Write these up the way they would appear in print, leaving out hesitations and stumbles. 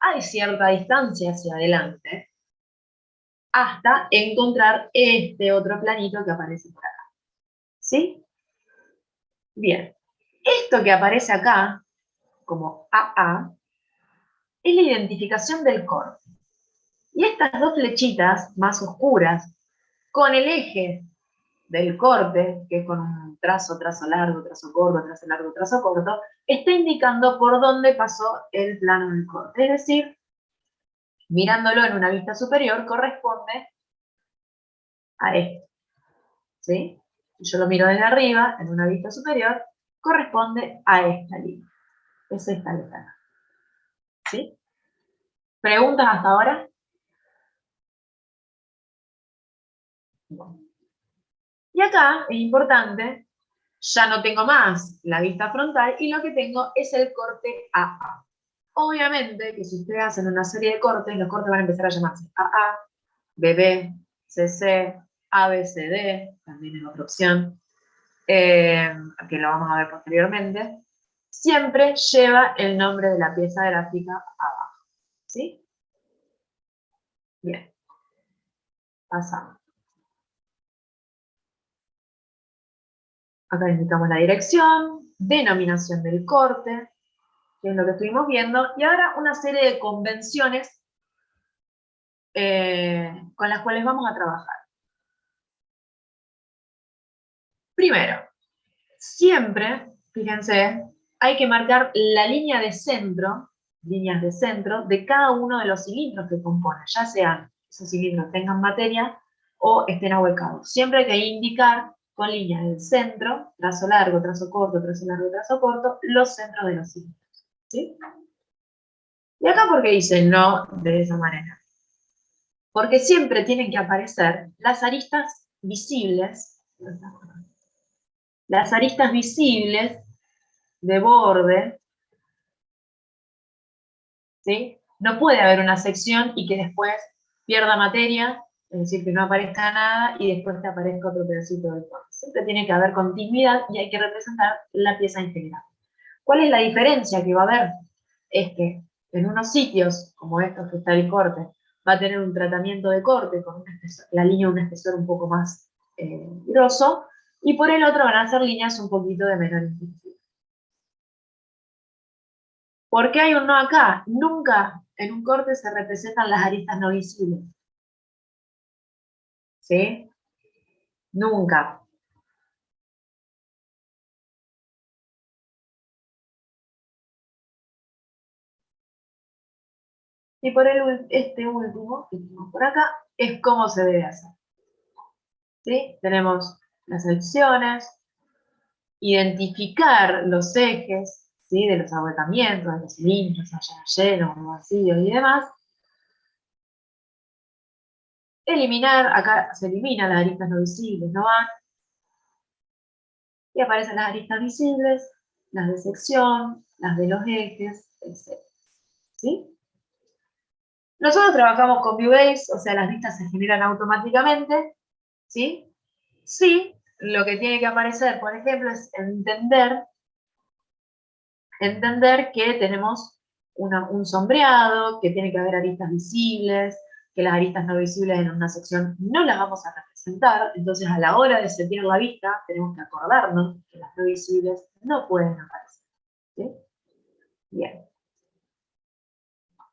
hay cierta distancia hacia adelante hasta encontrar este otro planito que aparece por acá. ¿Sí? Bien. Esto que aparece acá, como AA, es la identificación del corte. Y estas dos flechitas más oscuras, con el eje del corte, que es con un trazo, trazo largo, trazo corto, trazo largo, trazo corto, está indicando por dónde pasó el plano del corte. Es decir, mirándolo en una vista superior, corresponde a esto. ¿Sí? Si yo lo miro desde arriba, en una vista superior, corresponde a esta línea. Es esta letra. ¿Sí? ¿Preguntas hasta ahora? Bueno. Y acá es importante, ya no tengo más la vista frontal y lo que tengo es el corte AA. Obviamente que si ustedes hacen una serie de cortes, los cortes van a empezar a llamarse AA, BB, CC, ABCD, también es otra opción, que lo vamos a ver posteriormente. Siempre lleva el nombre de la pieza gráfica abajo. ¿Sí? Bien. Pasamos. Acá indicamos la dirección, denominación del corte, que es lo que estuvimos viendo, y ahora una serie de convenciones con las cuales vamos a trabajar. Primero, siempre, fíjense, hay que marcar la línea de centro, líneas de centro, de cada uno de los cilindros que componen, ya sean esos cilindros tengan materia o estén ahuecados. Siempre hay que indicar con líneas del centro, trazo largo, trazo corto, trazo largo, trazo corto, los centros de los cilindros. ¿Sí? ¿Y acá por qué dice no de esa manera? Porque siempre tienen que aparecer las aristas visibles, de borde, ¿sí? No puede haber una sección y que después pierda materia, es decir, que no aparezca nada y después te aparezca otro pedacito del corte. Siempre tiene que haber continuidad y hay que representar la pieza integral. ¿Cuál es la diferencia que va a haber? Es que en unos sitios, como estos que está el corte, va a tener un tratamiento de corte con un espesor, la línea un espesor un poco más grosso, y por el otro van a ser líneas un poquito de menor intensidad. ¿Por qué hay un no acá? Nunca en un corte se representan las aristas no visibles. ¿Sí? Nunca. Y por este último, que tenemos por acá, es cómo se debe hacer. ¿Sí? Tenemos las secciones, identificar los ejes, ¿sí? De los agotamientos, de los cilindros, llenos, vacíos y demás. Eliminar, acá se eliminan las aristas no visibles, no van. Y aparecen las aristas visibles, las de sección, las de los ejes, etc. ¿Sí? Nosotros trabajamos con Viewbase, o sea, las vistas se generan automáticamente, ¿sí? Sí, lo que tiene que aparecer, por ejemplo, es entender que tenemos un sombreado, que tiene que haber aristas visibles, que las aristas no visibles en una sección no las vamos a representar, entonces a la hora de setear la vista tenemos que acordarnos que las no visibles no pueden aparecer. ¿Sí? Bien.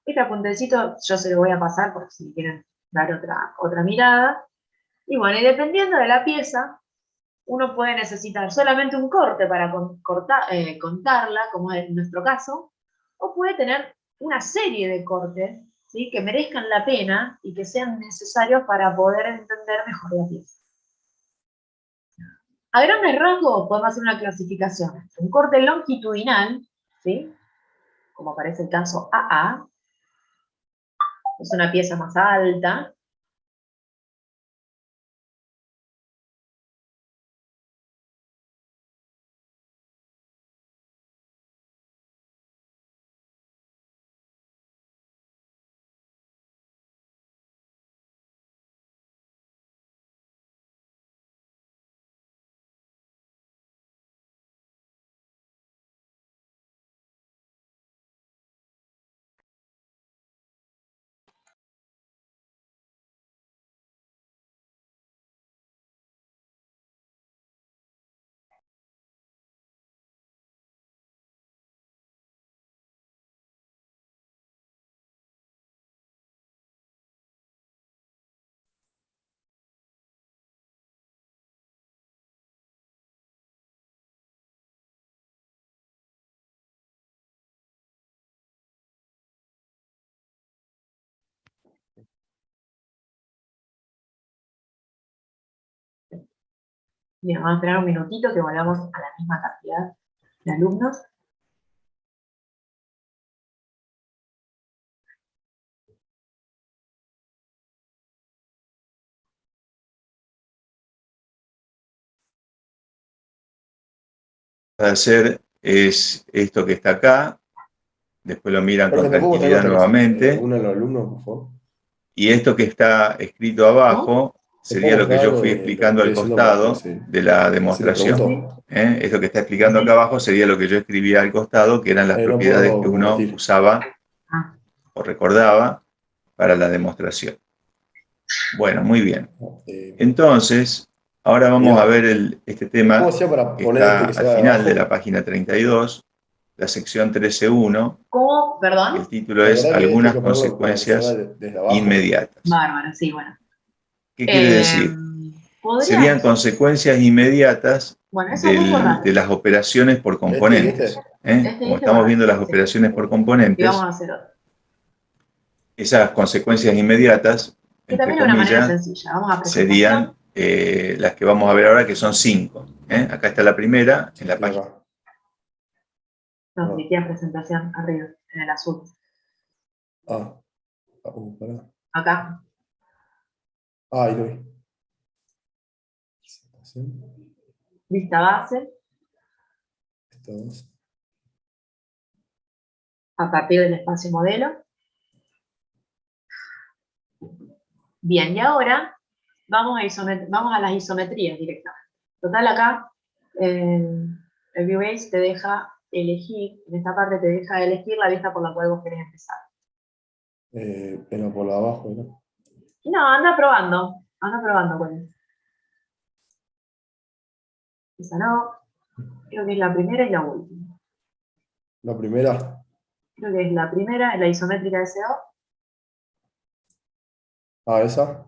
Este apuntecito yo se lo voy a pasar por si quieren dar otra mirada. Y bueno, y dependiendo de la pieza, uno puede necesitar solamente un corte para contarla, como es en nuestro caso, o puede tener una serie de cortes, ¿sí? Que merezcan la pena y que sean necesarios para poder entender mejor la pieza. A grandes rasgos podemos hacer una clasificación. Un corte longitudinal, ¿sí? Como aparece el caso AA, es una pieza más alta, Bien, vamos a esperar un minutito que volvamos a la misma cantidad de alumnos. Hacer es esto que está acá, después lo miran con Profe, ¿tampoco traer tranquilidad nuevamente, uno de los alumnos, por favor? y esto que está escrito ¿Cómo? abajo ¿Le sería podemos lo que traer yo algo fui de lo que explicando estoy al diciendo para que costado de la si le demostración. pregunto? Esto que está explicando acá abajo sería lo que yo escribía al costado, que eran las No propiedades que puedo uno compartir. usaba Ah, o recordaba para la demostración. Bueno, muy bien. Eh, Entonces, ahora vamos a mirá, ver este ¿cómo tema hacía para que poner está este que se al va de final de la abajo? página 32, la sección 13.1, ¿cómo? y el ¿Perdón? título ¿Te es acordás que esto hay Algunas que ponerlo para que se vaya consecuencias desde abajo? inmediatas. Bárbaro, sí, bueno. ¿Qué quiere Eh, decir? Serían ¿Podrías? consecuencias inmediatas Bueno, eso es muy de importante. las operaciones por ¿Este y componentes. este? Como Este, estamos bueno, viendo las sí. operaciones por Y vamos a componentes, hacer otro. esas consecuencias inmediatas, Que entre también es una manera comillas, sencilla. Vamos a serían presentación. las que vamos a ver ahora, que son 5. Acá está la primera, en la Estoy página. acá. No, Perdón. cliquea en presentación arriba, en el azul. Ah, pará. Acá. Ah, ahí lo vi. Presentación. Vista base. Esto dos. A partir del espacio modelo. Bien, y ahora vamos a las isometrías directamente. Total, acá el Vue.base te deja elegir, en esta parte te deja elegir la vista por la cual vos querés empezar. Pero por abajo, ¿no? Y no, anda probando con eso. Esa no, creo que es la primera y la última. La primera. Creo que es la primera, la isométrica de CO. Ah, esa.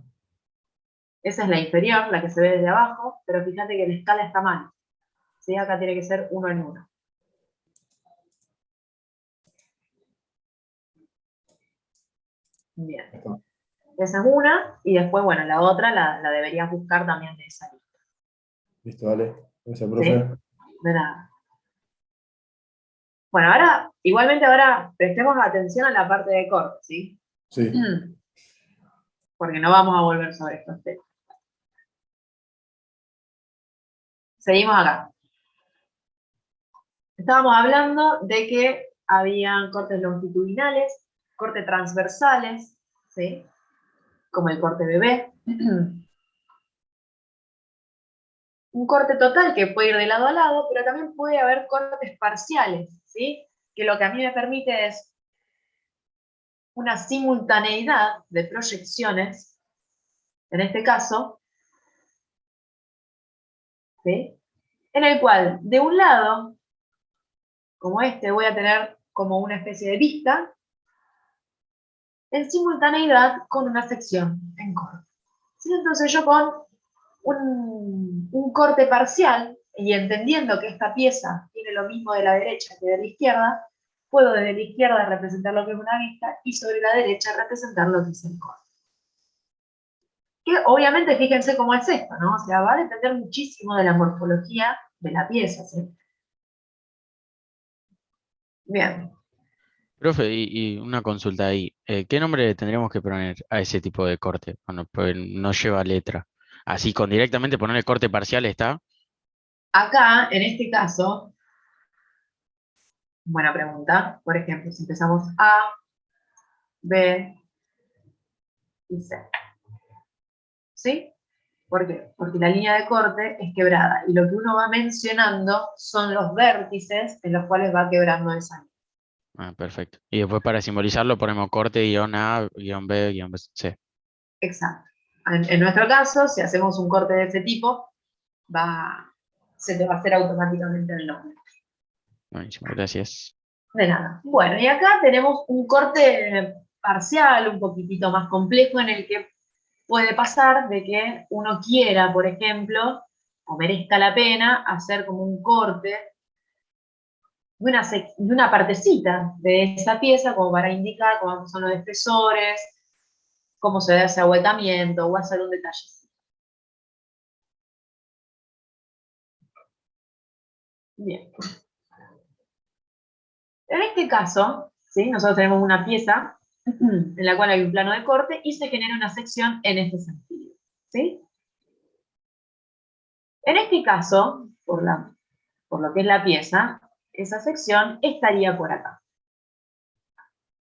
Esa es la inferior, la que se ve desde abajo, pero fíjate que la escala está mal. ¿Sí? Acá tiene que ser uno en uno. Bien. Ahí está. Esa es una, y después, bueno, la otra la deberías buscar también de esa lista. Listo, dale. Ese ¿Sí? profe. De nada. Bueno, ahora, igualmente ahora prestemos atención a la parte de corte, ¿sí? Sí. Porque no vamos a volver sobre estos temas. Seguimos acá. Estábamos hablando de que habían cortes longitudinales, cortes transversales, ¿sí? Como el corte bebé. Un corte total que puede ir de lado a lado, pero también puede haber cortes parciales, ¿sí? Que lo que a mí me permite es una simultaneidad de proyecciones, en este caso, ¿sí? En el cual, de un lado, como este, voy a tener como una especie de vista, en simultaneidad con una sección en corte. ¿Sí? Entonces yo con un corte parcial, y entendiendo que esta pieza tiene lo mismo de la derecha que de la izquierda, puedo desde la izquierda representar lo que es una vista y sobre la derecha representar lo que es el corte. Que obviamente fíjense cómo es esto, ¿no? O sea, va a depender muchísimo de la morfología de la pieza, ¿sí? Bien. Profe, y una consulta ahí. ¿Qué nombre le tendríamos que poner a ese tipo de corte? Bueno, pues no lleva letra. Así con directamente ponerle corte parcial está. Acá, en este caso, buena pregunta. Por ejemplo, si empezamos A, B y C. ¿Sí? ¿Por qué? Porque la línea de corte es quebrada y lo que uno va mencionando son los vértices en los cuales va quebrando esa línea. Ah, perfecto. Y después para simbolizarlo ponemos corte guión A, guión B, guión C. Exacto. En nuestro caso, si hacemos un corte de ese tipo, se te va a hacer automáticamente el nombre. Buenísimo, gracias. De nada. Bueno, y acá tenemos un corte parcial, un poquitito más complejo, en el que puede pasar de que uno quiera, por ejemplo, o merezca la pena, hacer como un corte de una partecita de esa pieza, como para indicar cómo son los espesores, cómo se da ese ahuecamiento, o hacer un detalle. Bien. En este caso, ¿sí? Nosotros tenemos una pieza en la cual hay un plano de corte y se genera una sección en este sentido. ¿Sí? En este caso, por lo que es la pieza, esa sección estaría por acá.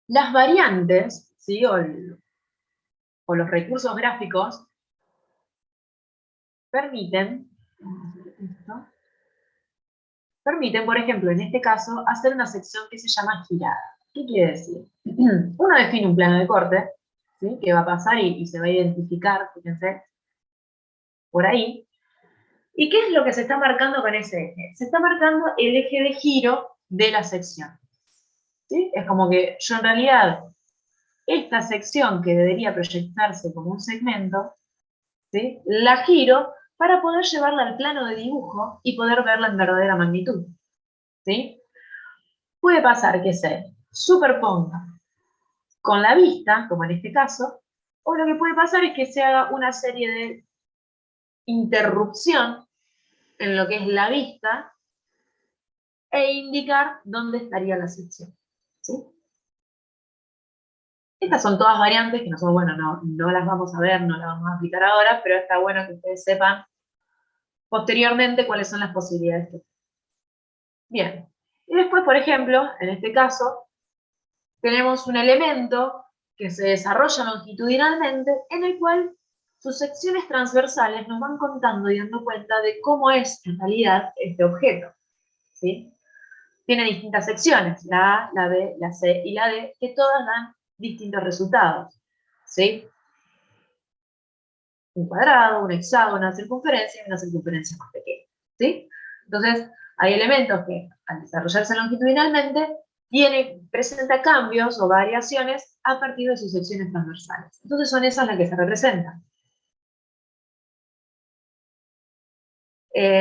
Las variantes, ¿sí? o los recursos gráficos permiten, por ejemplo, en este caso, hacer una sección que se llama girada. ¿Qué quiere decir? Uno define un plano de corte, ¿sí? Que va a pasar y se va a identificar, fíjense, por ahí. ¿Y qué es lo que se está marcando con ese eje? Se está marcando el eje de giro de la sección. ¿Sí? Es como que yo en realidad, esta sección que debería proyectarse como un segmento, ¿sí? La giro para poder llevarla al plano de dibujo y poder verla en verdadera magnitud. ¿Sí? Puede pasar que se superponga con la vista, como en este caso, o lo que puede pasar es que se haga una serie de interrupción en lo que es la vista e indicar dónde estaría la sección. ¿Sí? Estas son todas variantes que nosotros, bueno, no las vamos a ver, no las vamos a aplicar ahora, pero está bueno que ustedes sepan posteriormente cuáles son las posibilidades que tienen. Bien, y después, por ejemplo, en este caso, tenemos un elemento que se desarrolla longitudinalmente, en el cual sus secciones transversales nos van contando y dando cuenta de cómo es en realidad este objeto. ¿Sí? Tiene distintas secciones, la A, la B, la C y la D, que todas dan distintos resultados. ¿Sí? Un cuadrado, un hexágono, una circunferencia y una circunferencia más pequeña. ¿Sí? Entonces, hay elementos que, al desarrollarse longitudinalmente, presenta cambios o variaciones a partir de sus secciones transversales. Entonces, son esas las que se representan.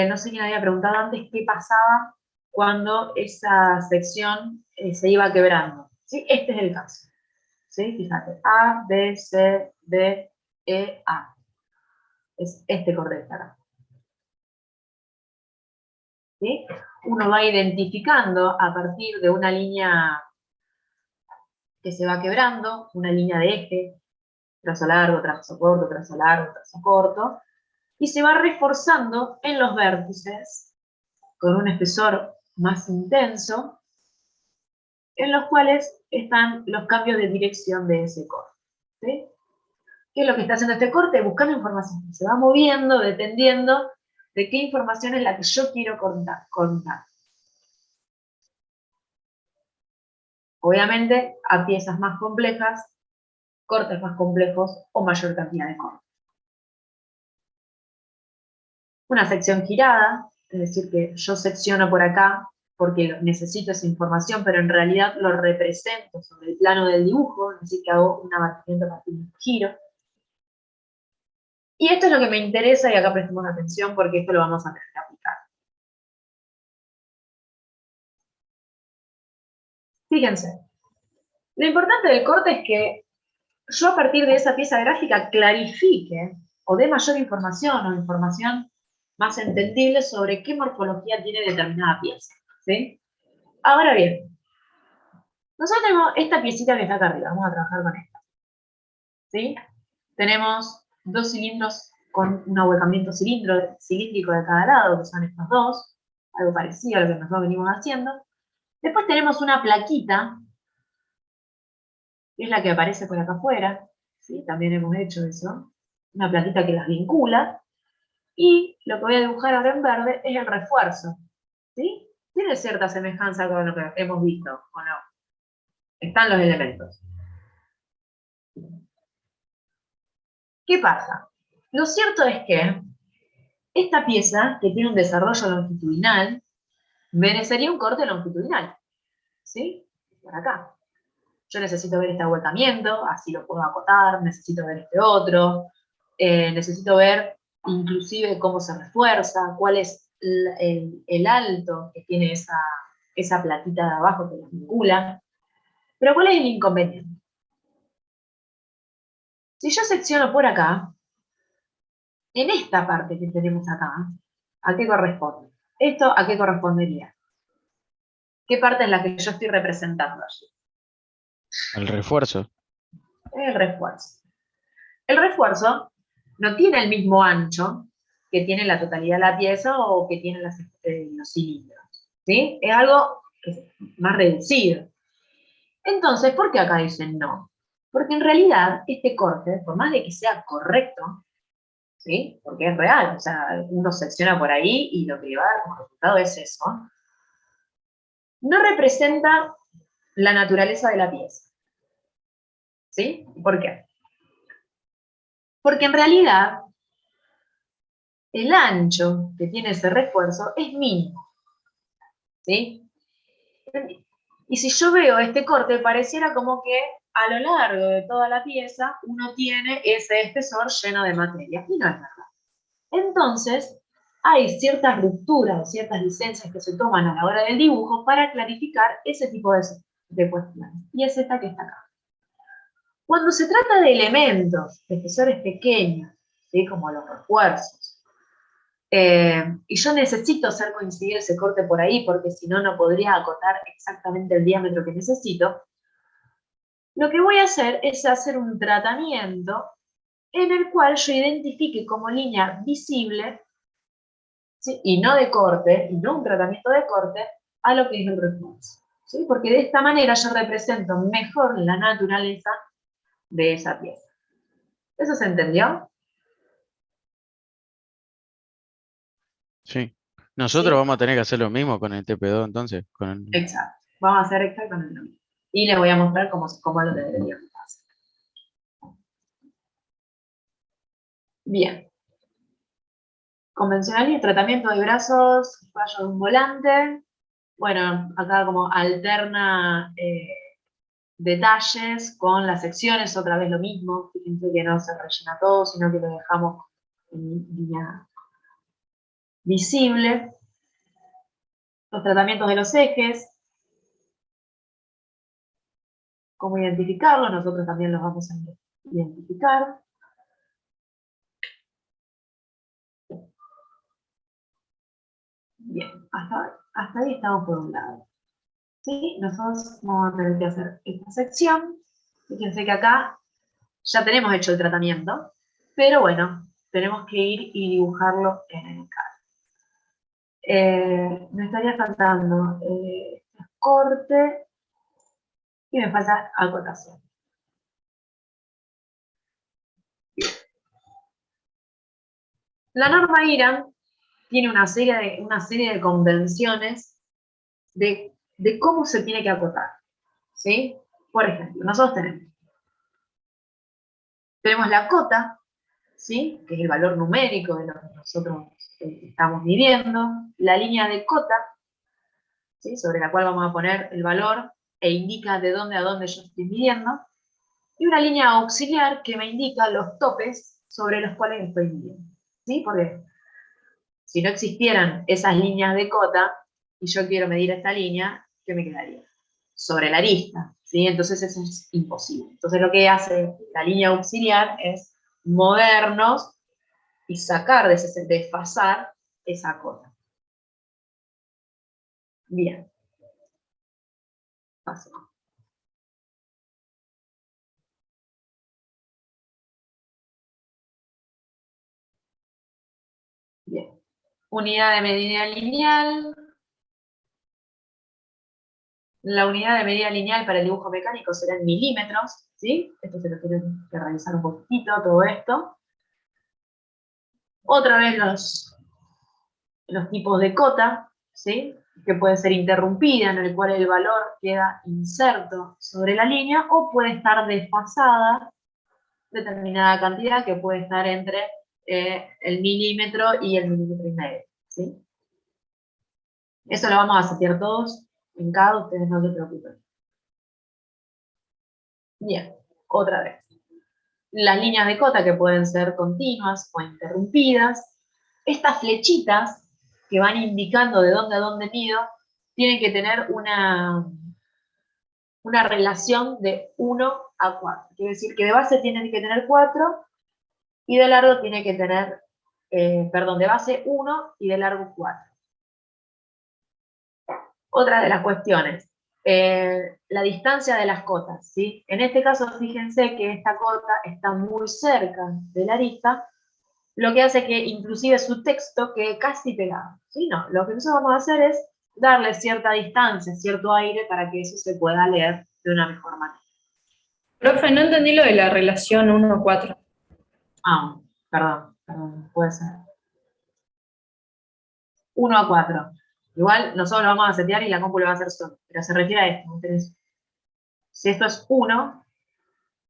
No sé quién había preguntado antes qué pasaba cuando esa sección se iba quebrando. ¿Sí? Este es el caso. ¿Sí? Fíjate, A, B, C, D, E, A. Es este correcto acá. ¿Sí? Uno va identificando a partir de una línea que se va quebrando, una línea de eje, trazo largo, trazo corto, trazo largo, trazo corto, y se va reforzando en los vértices con un espesor más intenso, en los cuales están los cambios de dirección de ese corte. ¿Sí? ¿Qué es lo que está haciendo este corte? Buscando información. Se va moviendo, dependiendo de qué información es la que yo quiero contar. Obviamente, a piezas más complejas, cortes más complejos o mayor cantidad de cortes. Una sección girada, es decir, que yo secciono por acá porque necesito esa información, pero en realidad lo represento sobre el plano del dibujo, es decir, que hago un abatimiento a partir de un giro. Y esto es lo que me interesa, y acá prestemos atención porque esto lo vamos a tener que aplicar. Fíjense, lo importante del corte es que yo a partir de esa pieza gráfica clarifique o dé mayor información o información más entendible sobre qué morfología tiene determinada pieza. ¿Sí? Ahora bien, nosotros tenemos esta piecita que está acá arriba, vamos a trabajar con esta. ¿Sí? Tenemos dos cilindros con un ahuecamiento cilíndrico de cada lado, que son estos dos, algo parecido a lo que nosotros venimos haciendo. Después tenemos una plaquita, que es la que aparece por acá afuera, ¿sí? También hemos hecho eso, una plaquita que las vincula, y lo que voy a dibujar ahora en verde es el refuerzo, ¿sí? Tiene cierta semejanza con lo que hemos visto, ¿o no? Están los elementos. ¿Qué pasa? Lo cierto es que esta pieza, que tiene un desarrollo longitudinal, merecería un corte longitudinal, ¿sí? Por acá. Yo necesito ver este ahuecamiento, así lo puedo acotar, necesito ver este otro, necesito ver inclusive cómo se refuerza, cuál es el alto que tiene esa platita de abajo que la vincula. Pero ¿cuál es el inconveniente? Si yo secciono por acá, en esta parte que tenemos acá, ¿a qué corresponde? ¿Esto a qué correspondería? ¿Qué parte es la que yo estoy representando allí? El refuerzo. El refuerzo. El refuerzo no tiene el mismo ancho que tiene la totalidad de la pieza o que tienen los cilindros. ¿Sí? Es algo que es más reducido. Entonces, ¿por qué acá dicen no? Porque en realidad este corte, por más de que sea correcto, ¿sí? Porque es real, o sea, uno secciona por ahí y lo que le va a dar como resultado es eso, no representa la naturaleza de la pieza. ¿Sí? ¿Por qué? Porque en realidad el ancho que tiene ese refuerzo es mínimo. ¿Sí? Y si yo veo este corte, pareciera como que a lo largo de toda la pieza uno tiene ese espesor lleno de materia. Y no es verdad. Entonces, hay ciertas rupturas o ciertas licencias que se toman a la hora del dibujo para clarificar ese tipo de cuestiones. Y es esta que está acá. Cuando se trata de elementos, de espesores pequeños, ¿sí? Como los refuerzos, y yo necesito hacer coincidir ese corte por ahí, porque si no, no podría acotar exactamente el diámetro que necesito, lo que voy a hacer es hacer un tratamiento en el cual yo identifique como línea visible, ¿sí? Y no de corte, y no un tratamiento de corte, a lo que es el refuerzo. ¿Sí? Porque de esta manera yo represento mejor la naturaleza de esa pieza. ¿Eso se entendió? Sí. Nosotros ¿Sí? vamos a tener que hacer lo mismo con el TP2 entonces. Exacto. Vamos a hacer exactamente lo mismo. Y les voy a mostrar cómo lo deberíamos hacer. Bien. Convencional y tratamiento de brazos, fallo de un volante. Bueno, acá como alterna detalles con las secciones, otra vez lo mismo. Fíjense que no se rellena todo, sino que lo dejamos en línea visible. Los tratamientos de los ejes, cómo identificarlos, nosotros también los vamos a identificar. Bien, hasta ahí estamos por un lado. ¿Sí? Nosotros vamos a tener que hacer esta sección. Fíjense que acá ya tenemos hecho el tratamiento, pero bueno, tenemos que ir y dibujarlo en el CAD. Me estaría faltando corte y me falta acotación. La norma IRAM tiene una serie de convenciones de cómo se tiene que acotar. ¿Sí? Por ejemplo, nosotros tenemos la cota, ¿sí? Que es el valor numérico de lo que nosotros estamos midiendo, la línea de cota, ¿sí? Sobre la cual vamos a poner el valor e indica de dónde a dónde yo estoy midiendo, y una línea auxiliar que me indica los topes sobre los cuales estoy midiendo. ¿Sí? Porque si no existieran esas líneas de cota y yo quiero medir esta línea, ¿qué me quedaría? Sobre la arista, ¿sí? Entonces eso es imposible. Entonces lo que hace la línea auxiliar es movernos y sacar, desfasar esa cota. Bien. Paso. Bien. Unidad de medida lineal. La unidad de medida lineal para el dibujo mecánico será en milímetros, ¿sí? Esto se lo tienen que revisar un poquitito, todo esto. Otra vez los tipos de cota, ¿sí? Que puede ser interrumpida, en el cual el valor queda inserto sobre la línea, o puede estar desfasada determinada cantidad que puede estar entre el milímetro y el milímetro y medio, ¿sí? Eso lo vamos a setear todos en cada, ustedes no se preocupen. Bien, otra vez. Las líneas de cota que pueden ser continuas o interrumpidas. Estas flechitas que van indicando de dónde a dónde mido, tienen que tener una relación de 1 a 4. Quiere decir que de base tienen que tener 4 y de largo tiene que tener, de base 1 y de largo 4. Otra de las cuestiones, la distancia de las cotas, ¿sí? En este caso, fíjense que esta cota está muy cerca de la arista, lo que hace que inclusive su texto quede casi pegado, ¿sí? No, lo que nosotros vamos a hacer es darle cierta distancia, cierto aire, para que eso se pueda leer de una mejor manera. Profe, no entendí lo de la relación 1-4. Ah, perdón, puede ser. 1-4. Igual nosotros lo vamos a setear y la compu lo va a hacer solo, pero se refiere a esto. Entonces, si esto es 1,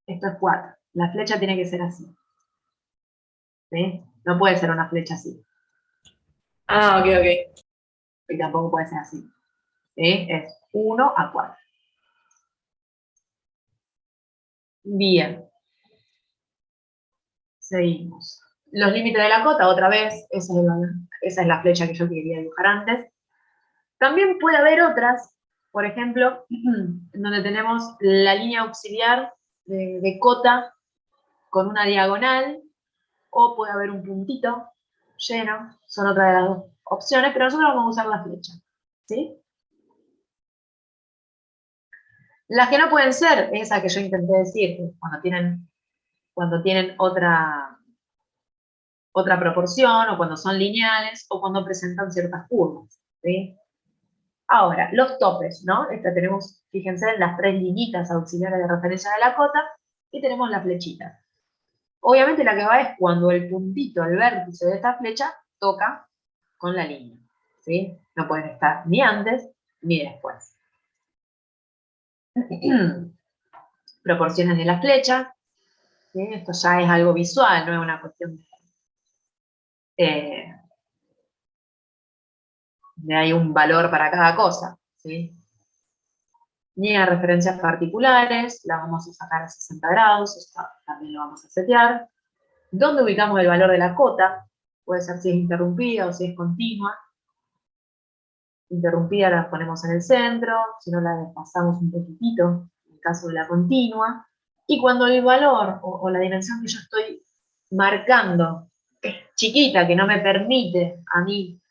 esto es 4. La flecha tiene que ser así. ¿Sí? No puede ser una flecha así. Ah, ok. Y tampoco puede ser así. ¿Sí? Es 1-4. Bien. Seguimos. Los límites de la cota, otra vez, esa es la flecha que yo quería dibujar antes. También puede haber otras, por ejemplo, donde tenemos la línea auxiliar de cota con una diagonal, o puede haber un puntito lleno, son otras de las dos opciones, pero nosotros vamos a usar la flecha, ¿sí? Las que no pueden ser, esa que yo intenté decir, que cuando tienen otra proporción, o cuando son lineales, o cuando presentan ciertas curvas, ¿sí? Ahora, los topes, ¿no? Tenemos, fíjense, las 3 linitas auxiliares de referencia de la cota, y tenemos la flechita. Obviamente la que va es cuando el puntito, el vértice de esta flecha, toca con la línea, ¿sí? No pueden estar ni antes ni después. Proporciones de la flecha, ¿sí? Esto ya es algo visual, no es una cuestión de hay un valor para cada cosa, ¿sí? Ni a referencias particulares, la vamos a sacar a 60 grados, esto también lo vamos a setear. ¿Dónde ubicamos el valor de la cota? Puede ser si es interrumpida o si es continua. Interrumpida la ponemos en el centro, si no la desfasamos un poquitito, en el caso de la continua. Y cuando el valor o la dimensión que yo estoy marcando es chiquita, que no me permite a mí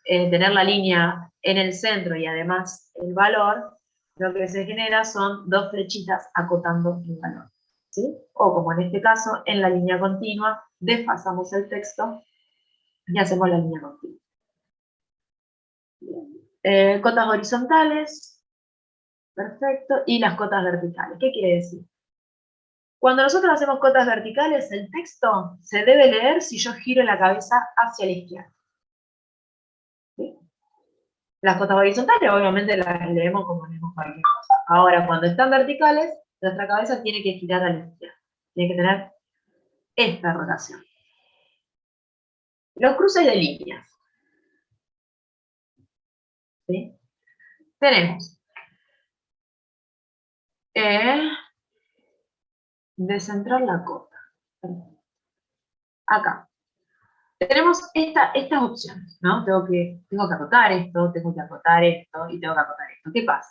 tener la línea en el centro y además el valor, lo que se genera son 2 flechitas acotando el valor, ¿sí? O como en este caso, en la línea continua, desfasamos el texto y hacemos la línea continua. Cotas horizontales, perfecto, y las cotas verticales. ¿Qué quiere decir? Cuando nosotros hacemos cotas verticales, el texto se debe leer si yo giro la cabeza hacia la izquierda. ¿Sí? Las cotas horizontales, obviamente, las leemos como leemos cualquier cosa. Ahora, cuando están verticales, nuestra cabeza tiene que girar a la izquierda. Tiene que tener esta rotación. Los cruces de líneas. ¿Sí? Tenemos descentrar la cota. Acá. Tenemos estas opciones, ¿no? Tengo que acotar esto, tengo que acotar esto, y tengo que acotar esto. ¿Qué pasa?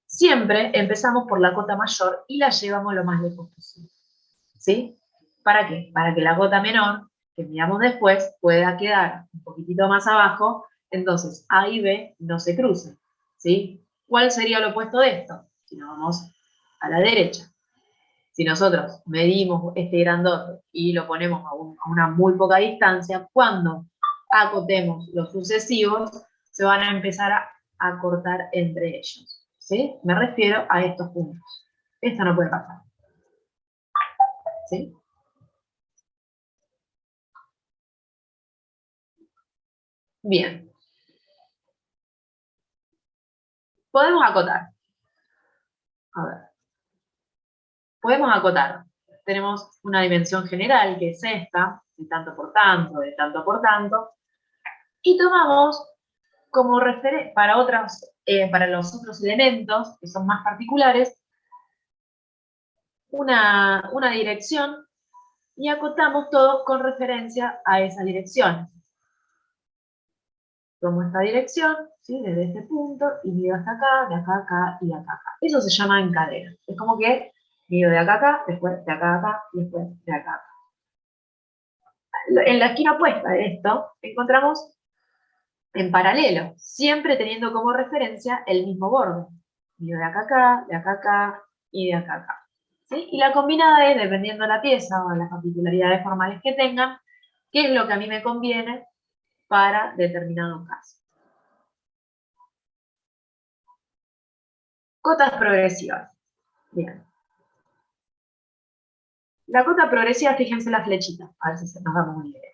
Siempre empezamos por la cota mayor y la llevamos lo más lejos posible. ¿Sí? ¿Para qué? Para que la cota menor, que miramos después, pueda quedar un poquitito más abajo, entonces A y B no se crucen. ¿Sí? ¿Cuál sería lo opuesto de esto? Si nos vamos a la derecha. Si nosotros medimos este grandote y lo ponemos a una muy poca distancia, cuando acotemos los sucesivos, se van a empezar a cortar entre ellos. ¿Sí? Me refiero a estos puntos. Esto no puede pasar. ¿Sí? Bien. Podemos acotar. A ver. Podemos acotar. Tenemos una dimensión general, que es esta, de tanto por tanto, de tanto por tanto, y tomamos como referencia para los otros elementos, que son más particulares, una dirección, y acotamos todo con referencia a esa dirección. Tomo esta dirección, ¿sí? Desde este punto, y mido hasta acá, de acá a acá, y de acá a acá. Eso se llama encadena. Es como que mido de acá a acá, después de acá a acá, y después de acá a acá. En la esquina opuesta de esto, encontramos en paralelo, siempre teniendo como referencia el mismo borde. Mido de acá, de acá y de acá. ¿Sí? Y la combinada es, dependiendo de la pieza o de las particularidades formales que tengan, qué es lo que a mí me conviene para determinado caso. Cotas progresivas. Bien. La cota progresiva, fíjense la flechita, a ver si nos damos una idea.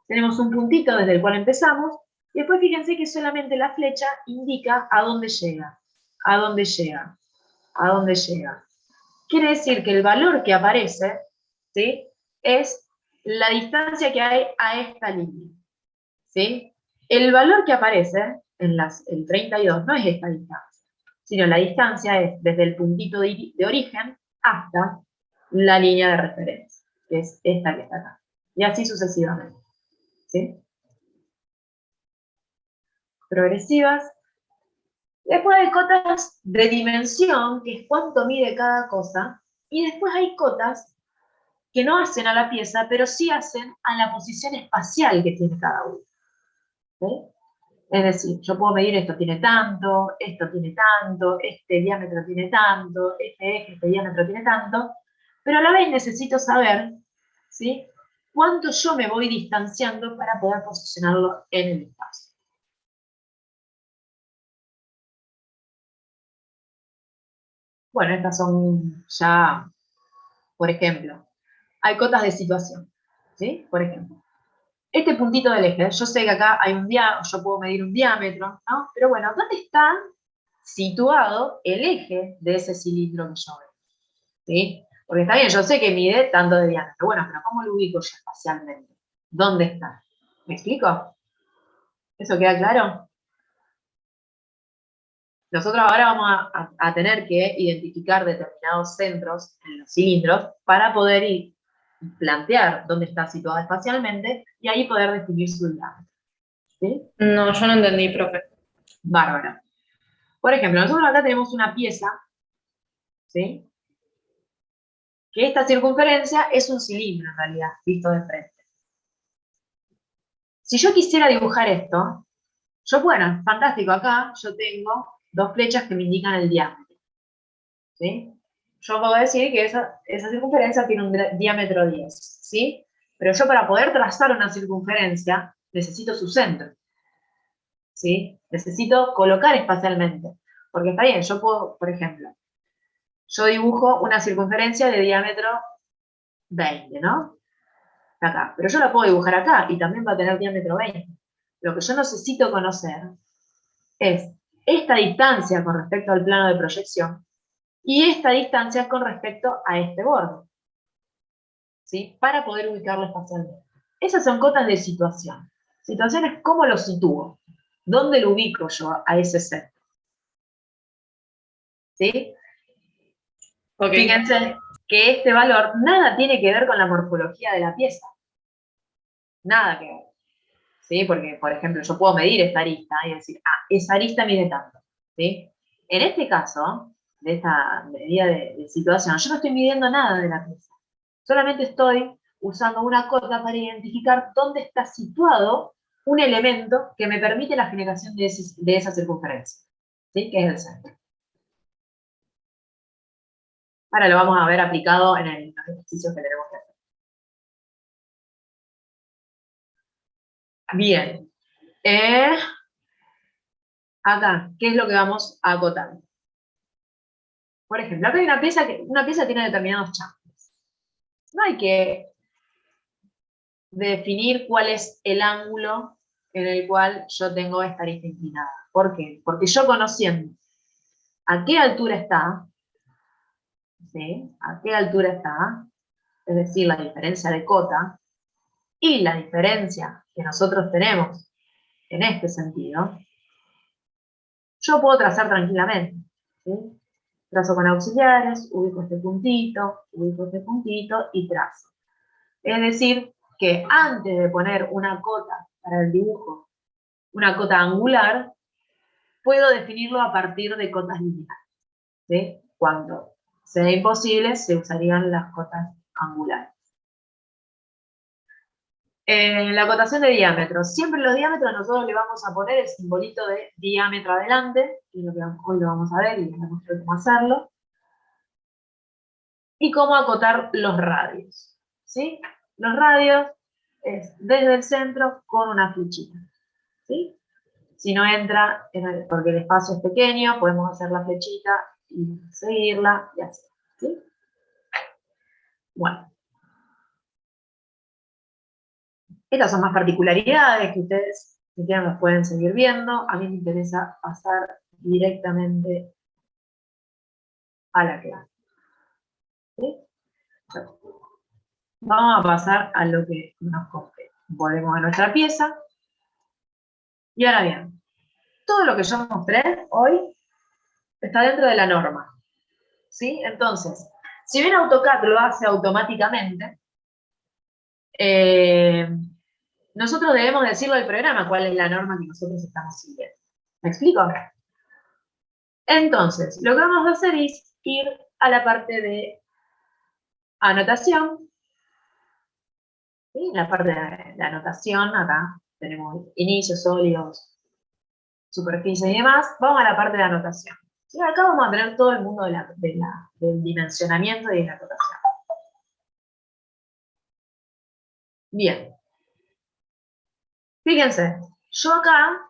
Tenemos un puntito desde el cual empezamos, y después fíjense que solamente la flecha indica a dónde llega, a dónde llega, a dónde llega. Quiere decir que el valor que aparece, ¿sí?, es la distancia que hay a esta línea. ¿Sí? El valor que aparece en el 32 no es esta distancia, sino la distancia es desde el puntito de origen hasta la línea de referencia, que es esta que está acá. Y así sucesivamente. ¿Sí? Progresivas. Después hay cotas de dimensión, que es cuánto mide cada cosa, y después hay cotas que no hacen a la pieza, pero sí hacen a la posición espacial que tiene cada uno. ¿Sí? Es decir, yo puedo medir esto tiene tanto, este diámetro tiene tanto, este diámetro tiene tanto, pero a la vez necesito saber, ¿sí?, cuánto yo me voy distanciando para poder posicionarlo en el espacio. Bueno, estas son ya, por ejemplo, hay cotas de situación, ¿sí? Por ejemplo, este puntito del eje, yo sé que acá hay yo puedo medir un diámetro, ¿no? Pero bueno, ¿dónde está situado el eje de ese cilindro que yo veo? ¿Sí? Porque está bien, yo sé que mide tanto de diámetro, bueno, pero ¿cómo lo ubico yo espacialmente? ¿Dónde está? ¿Me explico? ¿Eso queda claro? Nosotros ahora vamos a tener que identificar determinados centros en los cilindros para poder plantear dónde está situado espacialmente y ahí poder definir su diámetro. ¿Sí? No, yo no entendí, profe. Bárbaro. Por ejemplo, nosotros acá tenemos una pieza, ¿sí?, que esta circunferencia es un cilindro en realidad, visto de frente. Si yo quisiera dibujar esto, bueno, fantástico, acá yo tengo dos flechas que me indican el diámetro. ¿Sí? Yo puedo decir que esa circunferencia tiene un diámetro 10, ¿sí? Pero yo para poder trazar una circunferencia necesito su centro. ¿Sí? Necesito colocar espacialmente. Porque está bien, yo puedo, por ejemplo, yo dibujo una circunferencia de diámetro 20, ¿no? Acá. Pero yo la puedo dibujar acá y también va a tener diámetro 20. Lo que yo necesito conocer es esta distancia con respecto al plano de proyección y esta distancia con respecto a este borde, ¿sí?, para poder ubicarlo espacialmente. Esas son cotas de situación. Situación es cómo lo sitúo, dónde lo ubico yo a ese centro. ¿Sí? Okay. Fíjense que este valor nada tiene que ver con la morfología de la pieza. Nada que ver. ¿Sí? Porque, por ejemplo, yo puedo medir esta arista y decir, esa arista mide tanto. ¿Sí? En este caso, de esta medida de situación, yo no estoy midiendo nada de la pieza. Solamente estoy usando una cota para identificar dónde está situado un elemento que me permite la generación de esa circunferencia, ¿sí?, que es el centro. Ahora lo vamos a ver aplicado en los ejercicios que tenemos que hacer. Bien. Acá, ¿qué es lo que vamos a acotar? Por ejemplo, acá hay una pieza tiene determinados chanfles. No hay que definir cuál es el ángulo en el cual yo tengo esta arista inclinada. ¿Por qué? Porque yo conociendo a qué altura está, ¿sí?, a qué altura está, es decir, la diferencia de cota, y la diferencia que nosotros tenemos en este sentido, yo puedo trazar tranquilamente, ¿sí? Trazo con auxiliares, ubico este puntito y trazo. Es decir, que antes de poner una cota para el dibujo, una cota angular, puedo definirlo a partir de cotas lineales, ¿sí? Cuando sea imposible, se usarían las cotas angulares. La acotación de diámetros. Siempre los diámetros nosotros le vamos a poner el simbolito de diámetro adelante, que es lo que hoy lo vamos a ver y les voy a mostrar cómo hacerlo. Y cómo acotar los radios. ¿Sí? Los radios es desde el centro con una flechita. ¿Sí? Si no entra, porque el espacio es pequeño, podemos hacer la flechita y seguirla y así. ¿Sí? Bueno. Estas son más particularidades que ustedes, si quieren, las pueden seguir viendo. A mí me interesa pasar directamente a la clase. ¿Sí? Vamos a pasar a lo que nos compete. Volvemos a nuestra pieza. Y ahora bien, todo lo que yo mostré hoy está dentro de la norma. ¿Sí? Entonces, si bien AutoCAD lo hace automáticamente, nosotros debemos decirle al programa cuál es la norma que nosotros estamos siguiendo. ¿Me explico? Entonces, lo que vamos a hacer es ir a la parte de anotación. ¿Sí? En la parte de anotación, acá tenemos inicios, sólidos, superficie y demás. Vamos a la parte de anotación. ¿Sí? Acá vamos a tener todo el mundo del dimensionamiento y de la anotación. Bien. Fíjense, yo acá,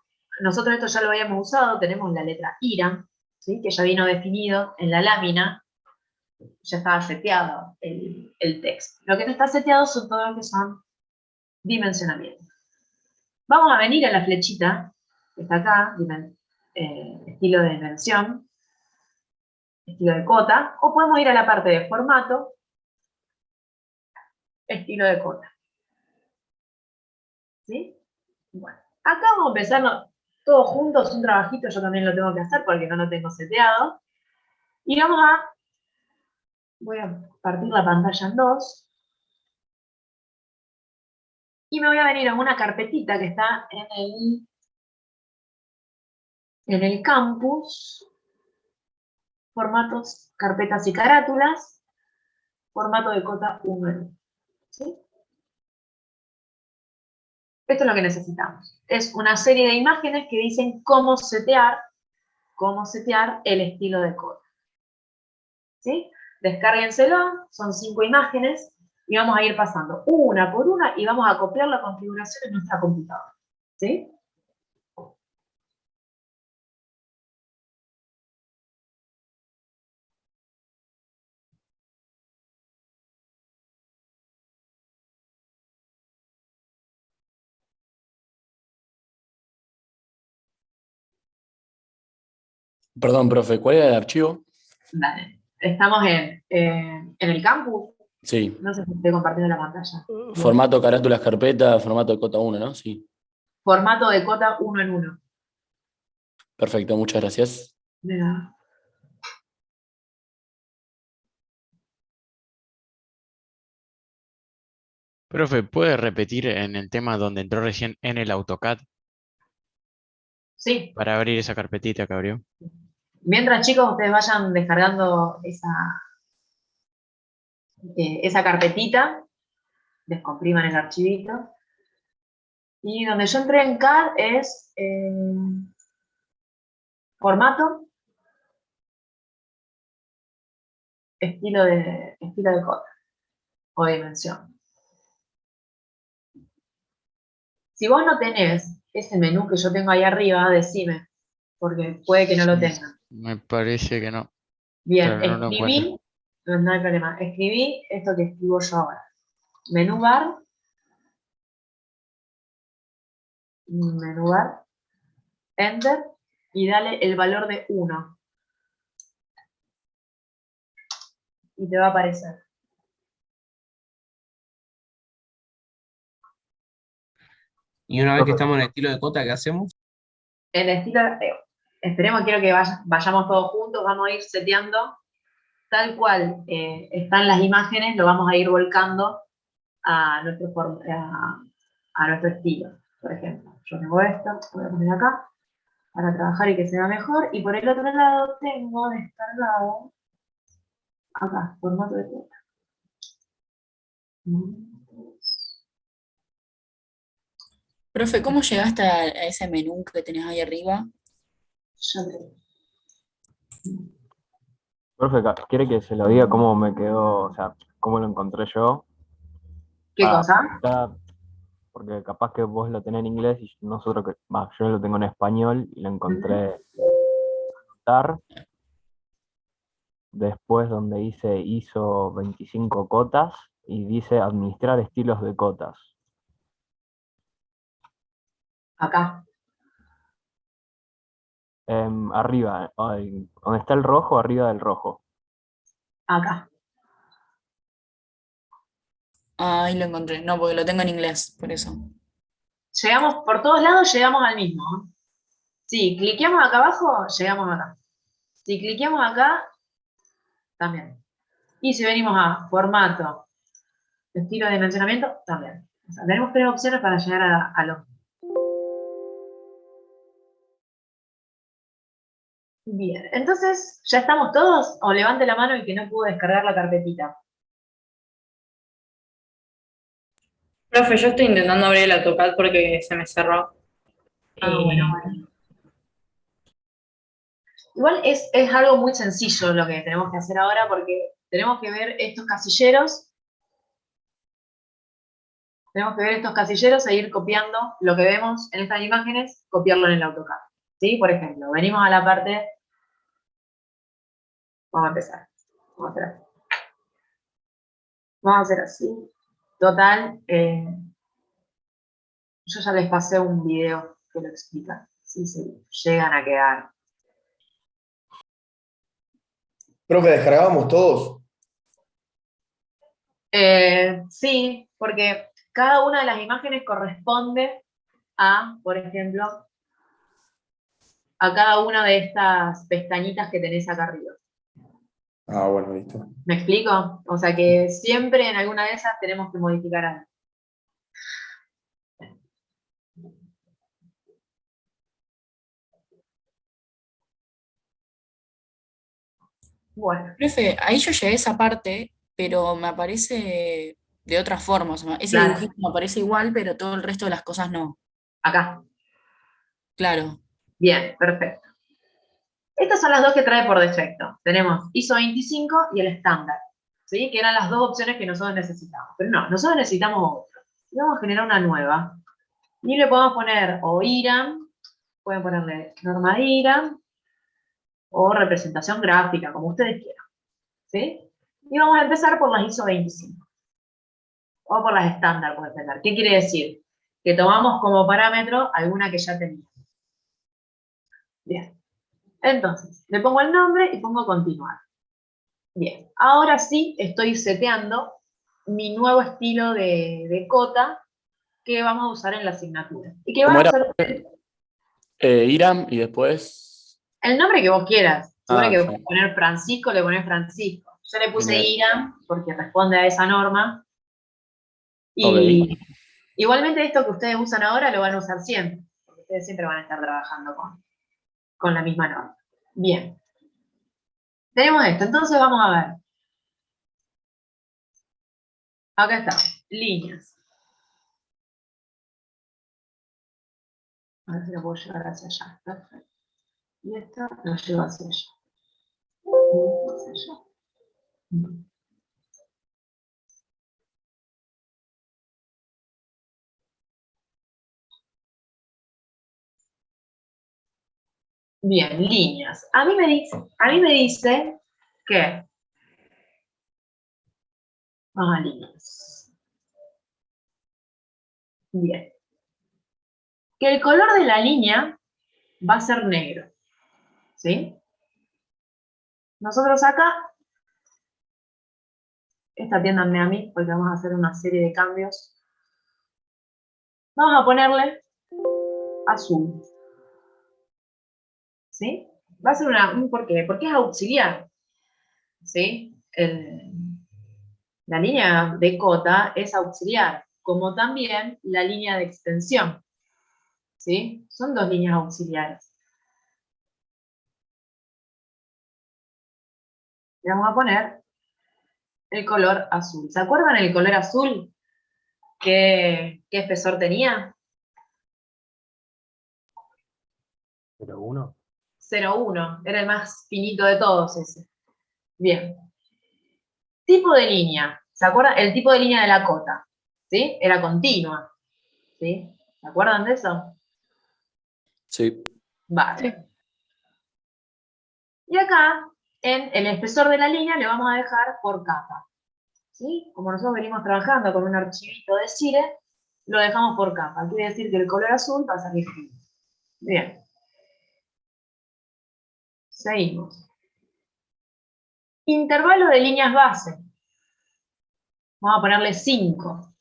nosotros esto ya lo habíamos usado, tenemos la letra IRA, ¿sí? Que ya vino definido en la lámina, ya estaba seteado el texto. Lo que no está seteado son todo lo que son dimensionamientos. Vamos a venir a la flechita, que está acá, estilo de dimensión, estilo de cota, o podemos ir a la parte de formato, estilo de cota. ¿Sí? Bueno, acá vamos a empezar todos juntos, un trabajito, yo también lo tengo que hacer porque no lo tengo seteado. Y voy a partir la pantalla en dos. Y me voy a venir a una carpetita que está en el campus, formatos, carpetas y carátulas, formato de cota 1. ¿Sí? Esto es lo que necesitamos. Es una serie de imágenes que dicen cómo setear el estilo de cota. ¿Sí? Descárguenselo, son 5 imágenes, y vamos a ir pasando una por una y vamos a copiar la configuración en nuestra computadora. ¿Sí? Perdón, profe, ¿cuál era el archivo? Dale. Estamos en el campus. Sí. No sé si estoy compartiendo la pantalla. Formato carátulas carpeta, formato de cota 1, ¿no? Sí. Formato de cota 1 en 1. Perfecto, muchas gracias. De nada. Profe, ¿puede repetir en el tema donde entró recién en el AutoCAD Sí. para abrir esa carpetita que abrió? Mientras, chicos, ustedes vayan descargando esa carpetita, descompriman el archivito. Y donde yo entré en CAD es formato, estilo de cota o dimensión. Si vos no tenés ese menú que yo tengo ahí arriba, decime, porque puede que no lo tengan. Me parece que no, Bien, pero no lo encuentro. no hay problema, escribí esto que escribo yo ahora. Menú bar, enter, y dale el valor de 1. Y te va a aparecer. Y una vez que estamos en el estilo de cota, ¿qué hacemos? En estilo, esperemos, quiero que vayamos todos juntos, vamos a ir seteando tal cual están las imágenes, lo vamos a ir volcando a nuestro estilo. Por ejemplo, yo tengo esto, voy a poner acá, para trabajar y que se vea mejor, y por el otro lado tengo descargado, acá, formato de cota. Profe, ¿cómo llegaste a ese menú que tenés ahí arriba? Yo te digo. Profe, ¿quiere que se lo diga cómo me quedó, o sea, cómo lo encontré yo? ¿Qué cosa? Está- Porque capaz que vos lo tenés en inglés y nosotros, yo lo tengo en español y lo encontré tar, después donde dice ISO 25 cotas y dice administrar estilos de cotas. Acá. Arriba, donde está el rojo, arriba del rojo. Acá. Ah, ahí lo encontré. No, porque lo tengo en inglés, por eso. Llegamos por todos lados, llegamos al mismo. Si cliqueamos acá abajo, llegamos acá. Si cliqueamos acá, también. Y si venimos a formato, estilo de dimensionamiento, también. O sea, tenemos 3 opciones para llegar a lo. Bien, entonces, ¿ya estamos todos? O levante la mano el que no pudo descargar la carpetita. Profe, yo estoy intentando abrir el AutoCAD porque se me cerró. Bueno. Igual es algo muy sencillo lo que tenemos que hacer ahora porque tenemos que ver estos casilleros. Tenemos que ver estos casilleros e ir copiando lo que vemos en estas imágenes, copiarlo en el AutoCAD. ¿Sí? Por ejemplo, venimos a la parte. Vamos a empezar. Vamos a hacer así. Vamos a hacer así. Total, yo ya les pasé un video que lo explica. Si se llegan a quedar. Profe, descargábamos todos. Sí, porque cada una de las imágenes corresponde a, por ejemplo, a cada una de estas pestañitas que tenés acá arriba. Ah, bueno, listo. ¿Me explico? O sea que siempre en alguna de esas tenemos que modificar algo. Bueno, Profe, ahí yo llegué a esa parte, pero me aparece de otra forma. O sea, ese claro, dibujito me aparece igual, pero todo el resto de las cosas no. acá. Claro. Bien, perfecto. Estas son las dos que trae por defecto. Tenemos ISO 25 y el estándar, ¿sí? Que eran las dos opciones que nosotros necesitamos. Pero no, nosotros necesitamos otra. Y vamos a generar una nueva. Y le podemos poner o IRAM, pueden ponerle norma de IRAM, o representación gráfica, como ustedes quieran, ¿sí? Y vamos a empezar por las ISO 25. O por las estándar, por empezar. ¿Qué quiere decir? Que tomamos como parámetro alguna que ya teníamos. Bien. Entonces, le pongo el nombre y pongo continuar. Bien, ahora sí estoy seteando mi nuevo estilo de cota que vamos a usar en la asignatura. Y que ¿Cómo va a era? ser Iram y después. el nombre que vos quieras. Si vos le Ah, querés poner Francisco, le ponés Francisco. Yo le puse genial. Iram porque responde a esa norma. Ok. Y igualmente esto que ustedes usan ahora lo van a usar siempre. Porque ustedes siempre van a estar trabajando con la misma norma. Bien. Tenemos esto. Entonces vamos a ver. Acá está. Líneas. A ver si lo puedo llevar hacia allá. Perfecto. Y esto lo llevo hacia allá. Y esto hacia allá. Bien, líneas. A mí me dice que. Vamos a líneas. Bien. Que el color de la línea va a ser negro. ¿Sí? Nosotros acá, atiéndanme a mí, porque vamos a hacer una serie de cambios. Vamos a ponerle azul. ¿Sí? Va a ser un ¿por qué? Porque es auxiliar. ¿Sí? La línea de cota es auxiliar, como también la línea de extensión. ¿Sí? Son dos líneas auxiliares. Le vamos a poner el color azul. ¿Se acuerdan el color azul? ¿Qué espesor tenía? 0,1. 0,1. Era el más finito de todos ese. Bien. Tipo de línea. ¿Se acuerdan? El tipo de línea de la cota. ¿Sí? Era continua. ¿Sí? ¿Se acuerdan de eso? Sí. Vale. Y acá, en el espesor de la línea, le vamos a dejar por capa. ¿Sí? Como nosotros venimos trabajando con un archivito de Cire, lo dejamos por capa. Quiere decir que el color azul va a salir fino. Bien. Seguimos. Intervalo de líneas base. Vamos a ponerle 5.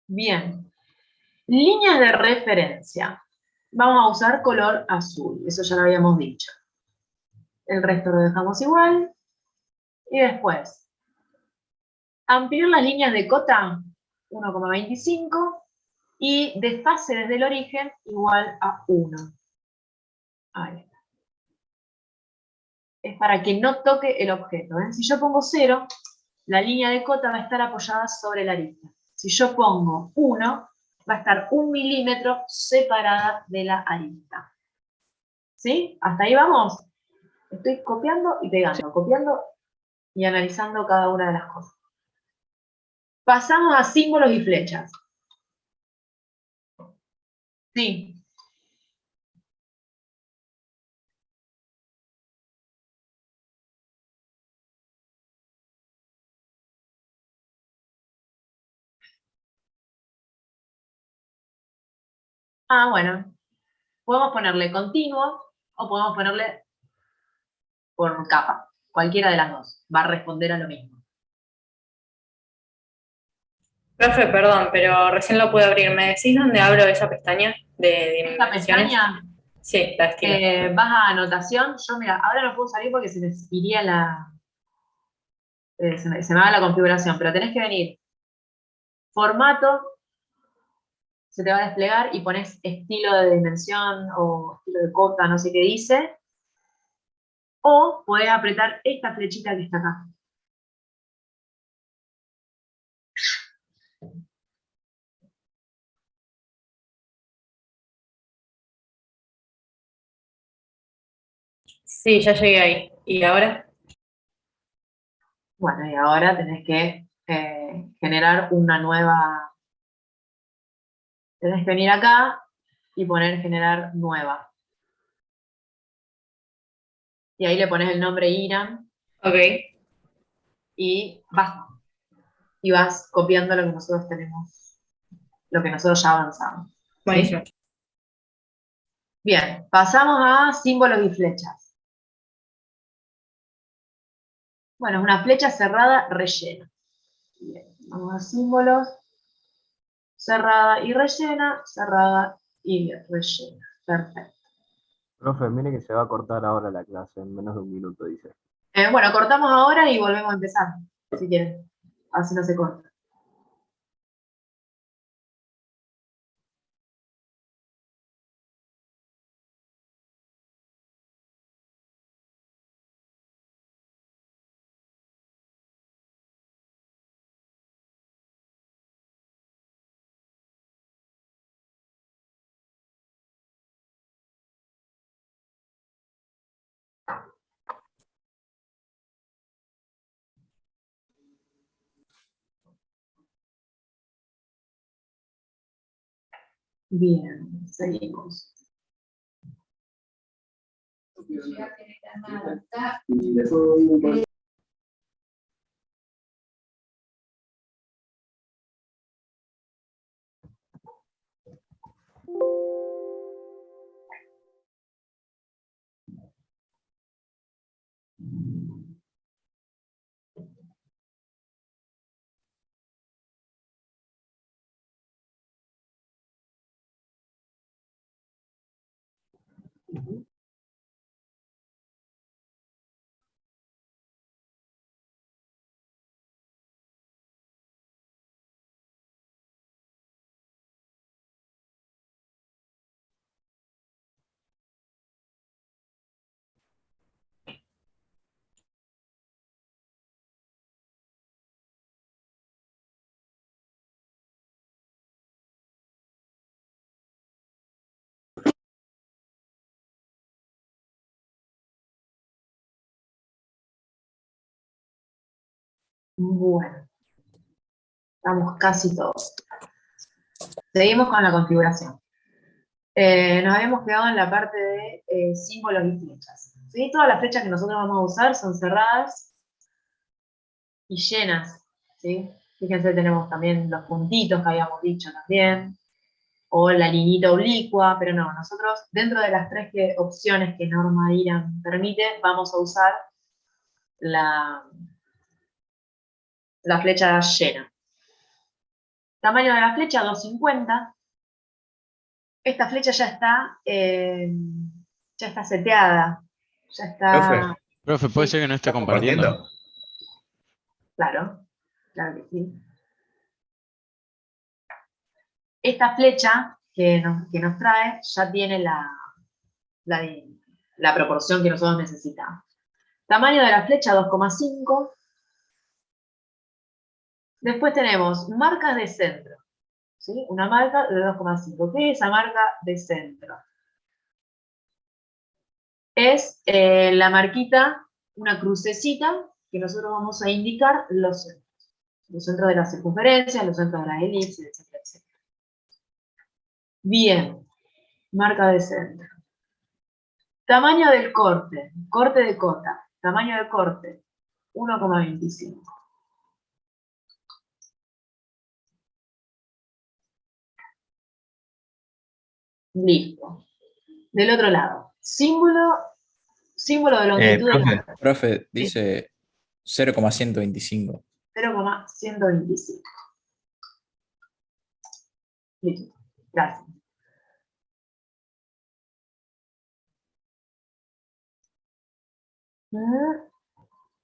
Bien. Líneas de referencia. Vamos a usar color azul. Eso ya lo habíamos dicho. El resto lo dejamos igual. Y después, ampliar las líneas de cota 1,25 y desfase desde el origen igual a 1. Ahí está. Es para que no toque el objeto. ¿Ven? Si yo pongo 0, la línea de cota va a estar apoyada sobre la arista. Si yo pongo 1, va a estar 1 milímetro separada de la arista. ¿Sí? ¿Hasta ahí vamos? Estoy copiando y pegando, copiando y analizando cada una de las cosas. Pasamos a símbolos y flechas. Sí. Ah, bueno. Podemos ponerle continuo o podemos ponerle por capa. Cualquiera de las dos. Va a responder a lo mismo. Profe, perdón, pero recién lo pude abrir. ¿Me decís dónde abro esa pestaña de Esta dimensiones? pestaña, Sí, la estilo. vas a anotación. Yo, mira, ahora no puedo salir porque se me iría se me va la configuración, pero tenés que venir. Formato, se te va a desplegar y pones estilo de dimensión o estilo de cota, no sé qué dice. O podés apretar esta flechita que está acá. Sí, ya llegué ahí. ¿Y ahora? Bueno, y ahora tenés que generar una nueva. Tenés que venir acá y poner generar nueva. Y ahí le pones el nombre Iram Ok, y vas copiando lo que nosotros tenemos, lo que nosotros ya avanzamos. ¿Sí? buenísimo. Bien, pasamos a símbolos y flechas. Bueno, es una flecha cerrada rellena. Bien, vamos a símbolos, cerrada y rellena, cerrada y rellena. Perfecto. Profe, mire que se va a cortar ahora la clase en menos de un minuto, dice. Bueno, cortamos ahora y volvemos a empezar, si quieren. Así no se corta. Bien, seguimos. Bueno, estamos casi todos. Seguimos con la configuración. Nos habíamos quedado en la parte de símbolos y flechas. ¿Sí? Todas las flechas que nosotros vamos a usar son cerradas y llenas. ¿Sí? Fíjense, tenemos también los puntitos que habíamos dicho también, o la liñita oblicua, pero no, nosotros dentro de las tres opciones que Norma IRAM permite, vamos a usar la flecha llena. Tamaño de la flecha 250. Esta flecha ya está seteada, ya está, Profe, ¿puede sí, ser que no esté ¿Estás compartiendo? compartiendo? claro, claro que sí. Esta flecha que nos trae ya tiene la proporción que nosotros necesitamos. Tamaño de la flecha 2,5. Después tenemos marcas de centro. ¿Sí? Una marca de 2,5. ¿Qué es esa marca de centro? Es la marquita, una crucecita, que nosotros vamos a indicar los centros. Los centros de las circunferencias, los centros de las elipses, etcétera, etcétera. Bien, marca de centro. Tamaño del corte, corte de cota. Tamaño de corte, 1,25. Listo. Del otro lado, símbolo de longitud del Profe, arco. profe, dice 0,125. 0,125. Listo. Gracias.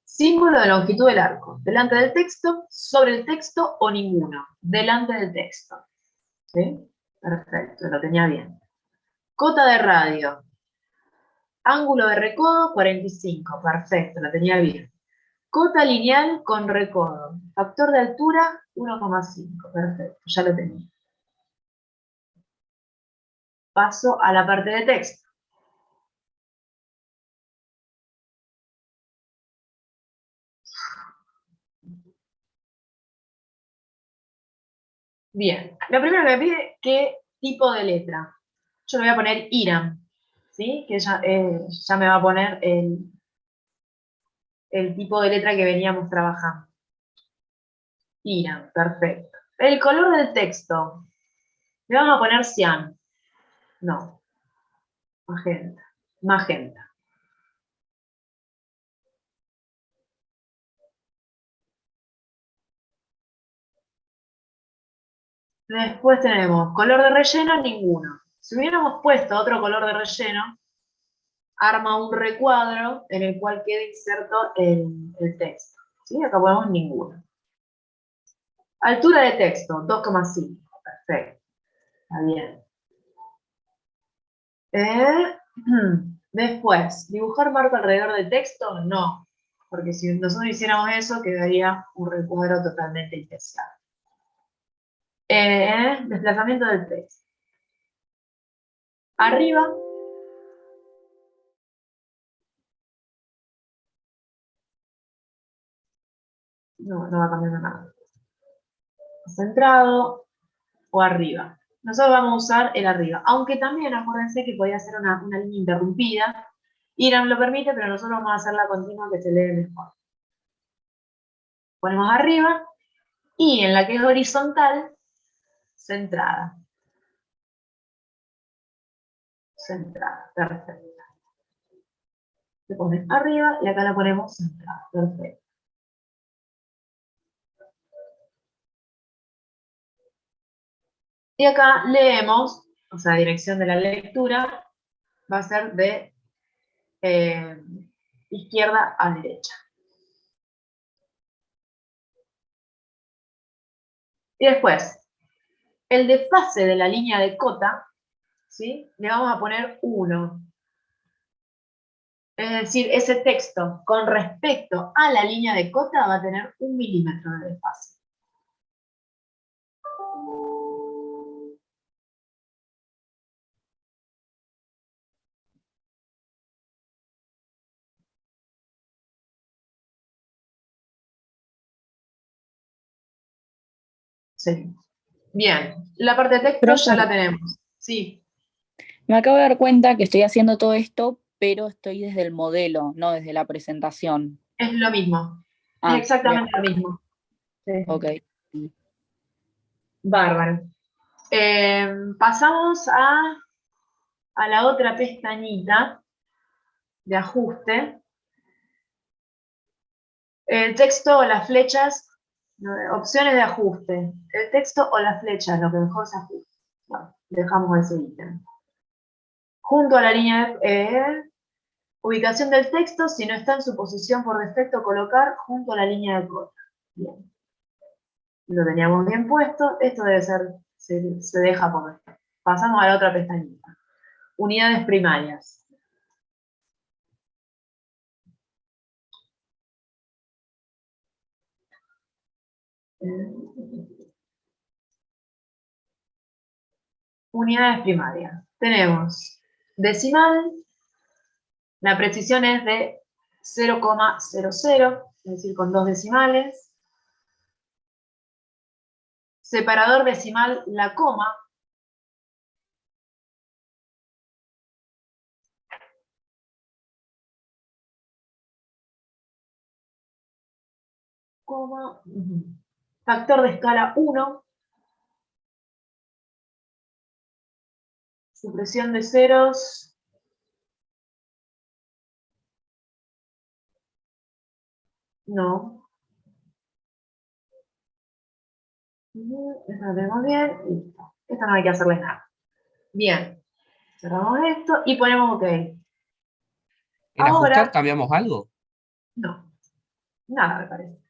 Símbolo de longitud del arco. Delante del texto, sobre el texto o ninguno. Delante del texto. ¿Sí? Perfecto, lo tenía bien. Cota de radio. Ángulo de recodo, 45. Perfecto, lo tenía bien. Cota lineal con recodo. Factor de altura, 1,5. Perfecto, ya lo tenía. Paso a la parte de texto. Bien, lo primero que me pide, ¿qué tipo de letra? Yo le voy a poner IRAM, ¿sí? Que ya me va a poner el tipo de letra que veníamos trabajando. IRAM, perfecto. El color del texto, le vamos a poner cian. No, magenta, magenta. Después tenemos color de relleno, ninguno. Si hubiéramos puesto otro color de relleno, arma un recuadro en el cual quede inserto el texto. ¿Sí? Acá ponemos ninguno. Altura de texto, 2,5. Perfecto. Está bien. Después, dibujar marco alrededor del texto, no. Porque si nosotros hiciéramos eso, quedaría un recuadro totalmente indeseable. Desplazamiento del texto. Arriba. No va cambiando nada. Centrado o arriba. Nosotros vamos a usar el arriba. Aunque también acuérdense que podía ser una línea interrumpida. IRAM lo permite, pero nosotros vamos a hacer la continua que se lee mejor. Ponemos arriba. Y en la que es horizontal, centrada. Centrada, perfecto. Se pone arriba y acá la ponemos centrada, perfecto. Y acá leemos, o sea, dirección de la lectura va a ser de izquierda a derecha. Y después, el desfase de la línea de cota, ¿sí? Le vamos a poner 1. Es decir, ese texto con respecto a la línea de cota va a tener 1 milímetro de desfase. Sí. Bien, la parte de texto Profe. ya la tenemos. Sí, Me acabo de dar cuenta que estoy haciendo todo esto, pero estoy desde el modelo, no desde la presentación. es lo mismo. Ah, Es exactamente lo mismo. Sí. ok. Bárbaro. Pasamos a la otra pestañita de ajuste. El texto o las flechas, opciones de ajuste. El texto o las flechas, lo que mejor se ajuste. Bueno, dejamos ese ítem. Junto a la línea de ubicación del texto, si no está en su posición por defecto, colocar junto a la línea de cota. Bien. Lo teníamos bien puesto. Esto debe ser, se deja por defecto. Pasamos a la otra pestañita. Unidades primarias. Unidades primarias. Tenemos decimal, la precisión es de 0,00, es decir, con 2 decimales. Separador decimal, la coma. Coma. Factor de escala 1. Supresión de ceros. No. Esta la tenemos bien. Listo. Esta no hay que hacerle nada. Bien. Cerramos esto y ponemos OK. ¿En Ahora, ajustar cambiamos algo? no. Nada, me parece.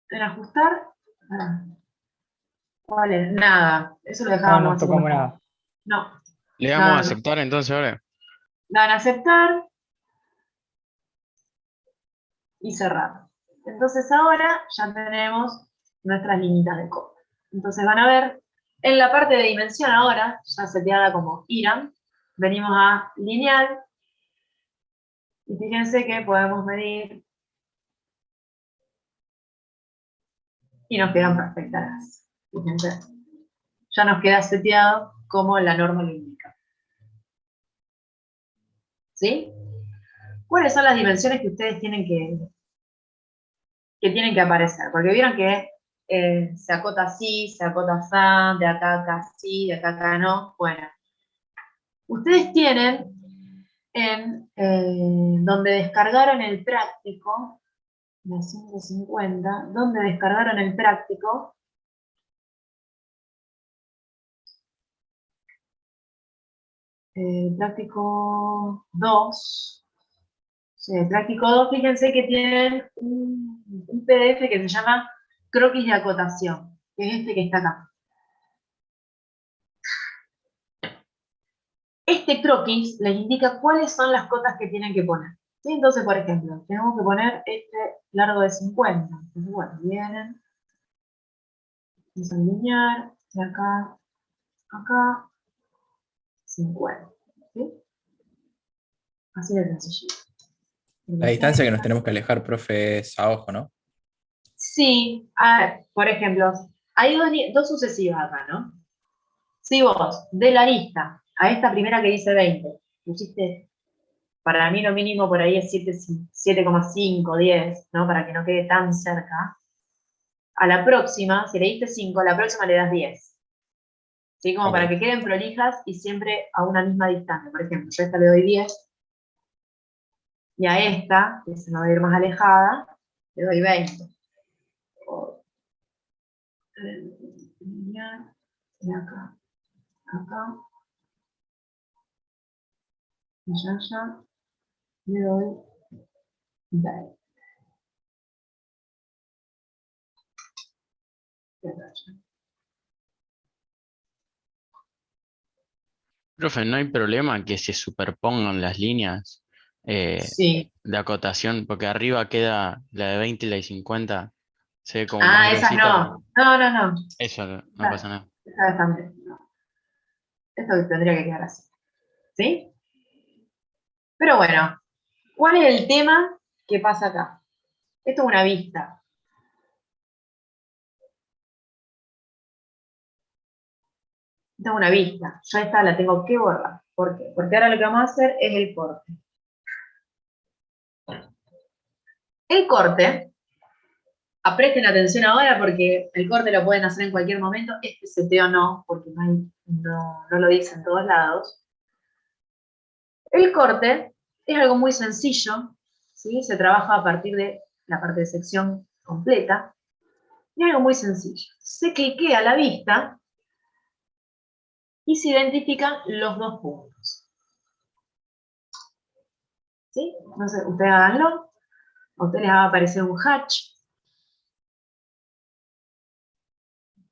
En ajustar, ¿cuál es? Nada. Eso lo No, dejábamos no así tocamos como está. nada. No. Le No, damos a no. aceptar entonces ahora. Dan a aceptar y cerrar. Entonces ahora ya tenemos nuestras líneas de código. Entonces van a ver, en la parte de dimensión ahora, ya seteada como IRAM, venimos a lineal, y fíjense que podemos medir y nos quedan perfectas. Fíjense, ya nos queda seteado como la norma lo indica. ¿Sí? ¿Cuáles son las dimensiones que ustedes tienen que aparecer? Porque vieron que se acota así, se acota así, de acá a acá sí, de acá a acá no. Bueno, ustedes tienen en donde descargaron el práctico, la 150, donde descargaron el práctico, práctico 2, sí, el práctico 2, fíjense que tienen un PDF que se llama croquis de acotación, que es este que está acá. Este croquis les indica cuáles son las cotas que tienen que poner. ¿Sí? Entonces, por ejemplo, tenemos que poner este largo de 50. Entonces, bueno, vienen, vamos a alinear, de acá, acá, 50. ¿Sí? Así de sencillo. La distancia que nos tenemos que alejar, profe, es a ojo, ¿no? Sí, por ejemplo, hay dos sucesivas acá, ¿no? Si vos, de la lista, a esta primera que dice 20, pusiste, para mí lo mínimo por ahí es 7,5, 10, ¿no? Para que no quede tan cerca. A la próxima, si le diste 5, a la próxima le das 10. ¿Sí? Como para Ok. que queden prolijas y siempre a una misma distancia. Por ejemplo, yo a esta le doy 10, y a esta, que se me va a ir más alejada, le doy 20. De acá, acá, y ya, le doy 20. Profe, ¿no hay problema que se superpongan las líneas Sí. de acotación? Porque arriba queda la de 20 y la de 50, se ve como más Esas grosita. no. No. Eso no pasa nada. Esa también. No. Esto tendría que quedar así. ¿Sí? Pero bueno, ¿cuál es el tema que pasa acá? Esto es una vista. Tengo una vista. Yo esta la tengo que borrar. ¿Por qué? Porque ahora lo que vamos a hacer es el corte. El corte, presten atención ahora porque el corte lo pueden hacer en cualquier momento. Este seteo no, porque no lo dice en todos lados. El corte es algo muy sencillo, ¿sí? Se trabaja a partir de la parte de sección completa. Y algo muy sencillo. Se cliquea la vista y se identifican los dos puntos. ¿Sí? No sé, ustedes háganlo. A ustedes les va a aparecer un hatch.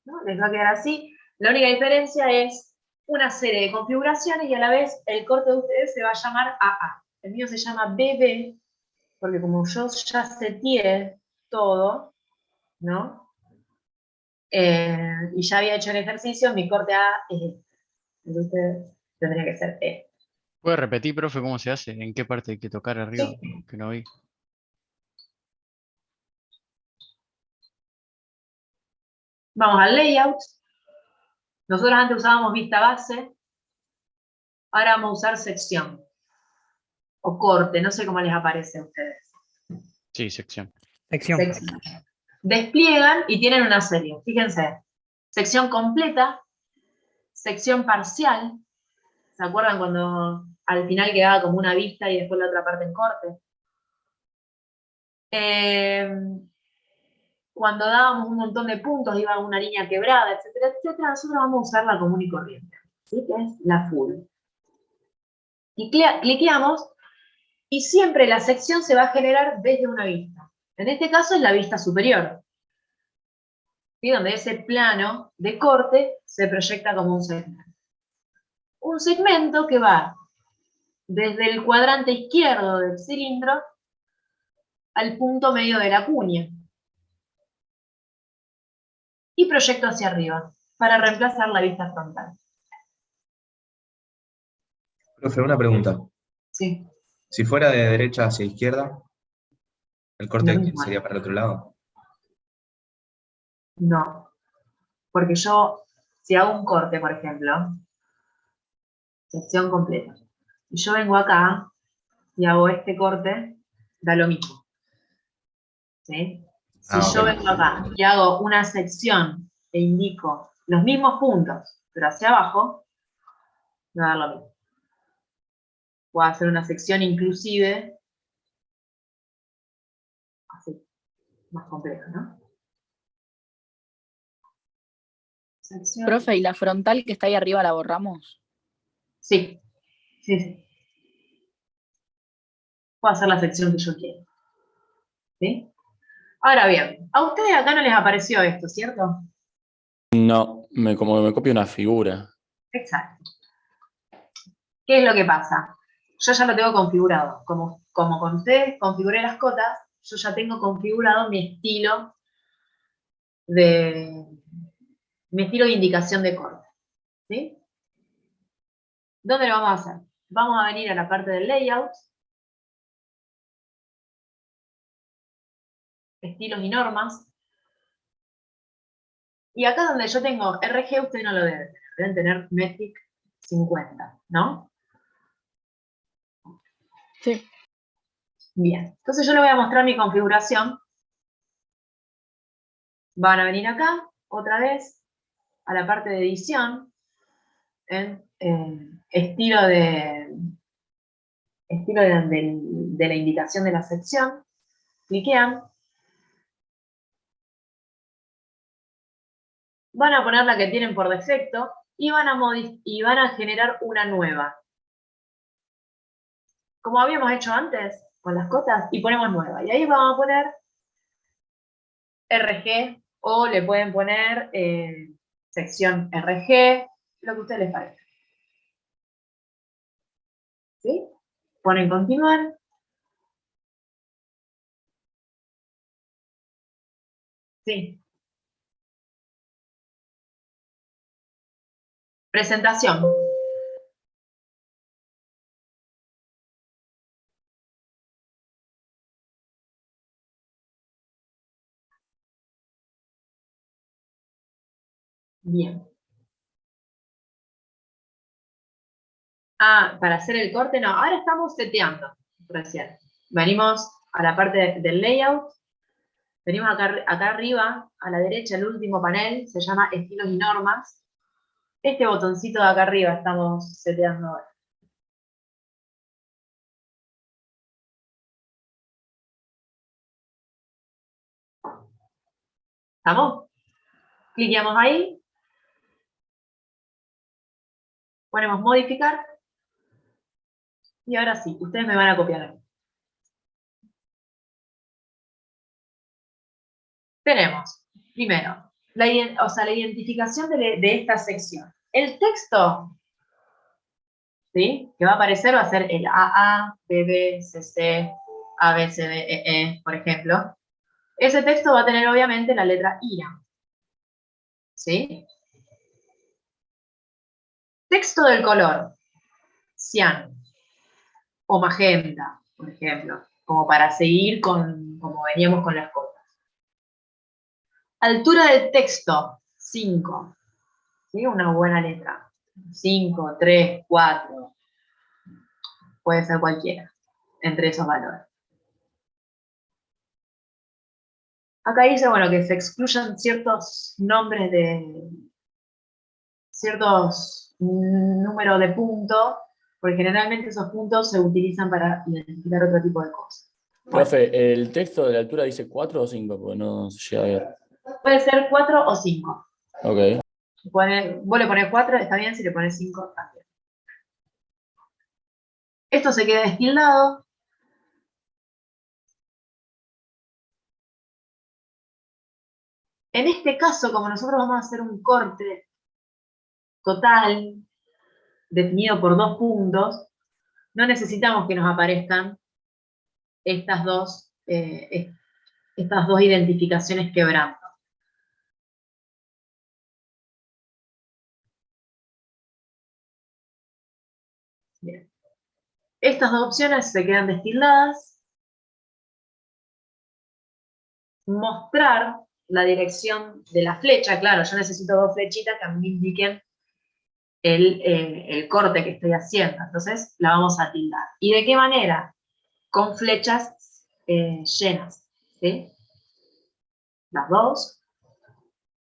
¿No? Les va a quedar así. La única diferencia es una serie de configuraciones y a la vez el corte de ustedes se va a llamar AA. El mío se llama BB, porque como yo ya seteé todo, ¿no? Y ya había hecho el ejercicio, mi corte A es este. Entonces tendría que ser E. ¿Puede repetir, profe, cómo se hace? ¿En qué parte hay que tocar arriba? Sí. Que no vi. Vamos al layout. Nosotros antes usábamos vista base. Ahora vamos a usar sección. O corte, no sé cómo les aparece a ustedes. Sí, sección. Sección. Despliegan y tienen una serie. Fíjense. Sección completa. Sección parcial. ¿Se acuerdan cuando al final quedaba como una vista y después la otra parte en corte? Cuando dábamos un montón de puntos, iba una línea quebrada, etcétera, etcétera, nosotros vamos a usar la común y corriente, ¿sí? Que es la full. Y cliqueamos y siempre la sección se va a generar desde una vista. En este caso es la vista superior, ¿sí? Donde ese plano de corte se proyecta como un segmento. Un segmento que va desde el cuadrante izquierdo del cilindro al punto medio de la cuña. Y proyecto hacia arriba, para reemplazar la vista frontal. Profe, una pregunta. Sí. Si fuera de derecha hacia izquierda, ¿el Lo corte mismo. sería para el otro lado? No, porque yo, si hago un corte, por ejemplo, sección completa, y yo vengo acá y hago este corte, da lo mismo. ¿Sí? Si yo ok. vengo acá y hago una sección e indico los mismos puntos, pero hacia abajo, me va a dar lo mismo. Puedo hacer una sección inclusive así, más compleja, ¿no? Sección. Profe, ¿y la frontal que está ahí arriba la borramos? Sí, sí, sí. Puedo hacer la sección que yo quiera. ¿Sí? Ahora bien, a ustedes acá no les apareció esto, ¿cierto? No, como me copia una figura. Exacto. ¿Qué es lo que pasa? Yo ya lo tengo configurado. Como con ustedes configuré las cotas, yo ya tengo configurado de, mi estilo de indicación de corte. ¿Sí? ¿Dónde lo vamos a hacer? Vamos a venir a la parte del layout, estilos y normas. Y acá donde yo tengo RG, ustedes no lo deben tener Metric 50, ¿no? Sí. Bien, entonces yo les voy a mostrar mi configuración. Van a venir acá, otra vez, a la parte de edición, en estilo de la indicación de la sección. Cliquean. Van a poner la que tienen por defecto y van a generar una nueva. Como habíamos hecho antes con las cotas, y ponemos nueva. Y ahí vamos a poner RG o le pueden poner sección RG, lo que a ustedes les parezca. ¿Sí? Ponen continuar. Sí. Presentación. Bien. Ah, para hacer el corte, no. Ahora estamos seteando recién. Venimos a la parte del layout. Venimos acá arriba, a la derecha, el último panel, se llama estilos y normas. Este botoncito de acá arriba estamos seteando ahora. ¿Estamos? Cliqueamos ahí. Ponemos modificar. Y ahora sí, ustedes me van a copiar. Tenemos, primero, la identificación de esta sección. El texto, ¿sí?, que va a aparecer va a ser el AA, BB, CC, ABCDEE, por ejemplo. Ese texto va a tener obviamente la letra IRA. ¿Sí? Texto del color cian o magenta, por ejemplo, como para seguir como veníamos con las cotas. Altura del texto, 5. ¿Sí? Una buena letra. 5, 3, 4. Puede ser cualquiera, entre esos valores. Acá dice, bueno, que se excluyan ciertos nombres de ciertos números de puntos, porque generalmente esos puntos se utilizan para identificar otro tipo de cosas. Profe, ¿el texto de la altura dice 4 o 5? Porque no se llega a ver. Puede ser 4 o 5. Ok. Vos le ponés 4, está bien, si le pones 5, también. Esto se queda destildado. En este caso, como nosotros vamos a hacer un corte total, definido por 2 puntos, no necesitamos que nos aparezcan estas dos identificaciones quebrando. Bien. Estas dos opciones se quedan destildadas. Mostrar la dirección de la flecha. Claro, yo necesito 2 flechitas que me indiquen el corte que estoy haciendo. Entonces la vamos a tildar. ¿Y de qué manera? Con flechas llenas. ¿Sí? Las dos.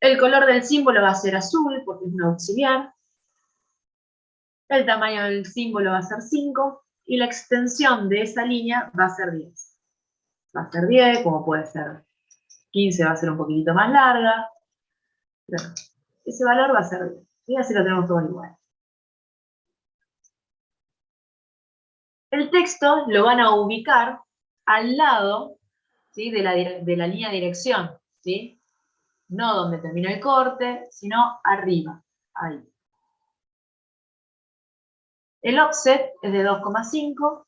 El color del símbolo va a ser azul porque es un auxiliar. El tamaño del símbolo va a ser 5. Y la extensión de esa línea va a ser 10. Va a ser 10, como puede ser 15, va a ser un poquitito más larga. Pero ese valor va a ser 10. Y así lo tenemos todo igual. El texto lo van a ubicar al lado, ¿sí?, de la línea de dirección. ¿Sí? No donde termina el corte, sino arriba. Ahí. El offset es de 2,5.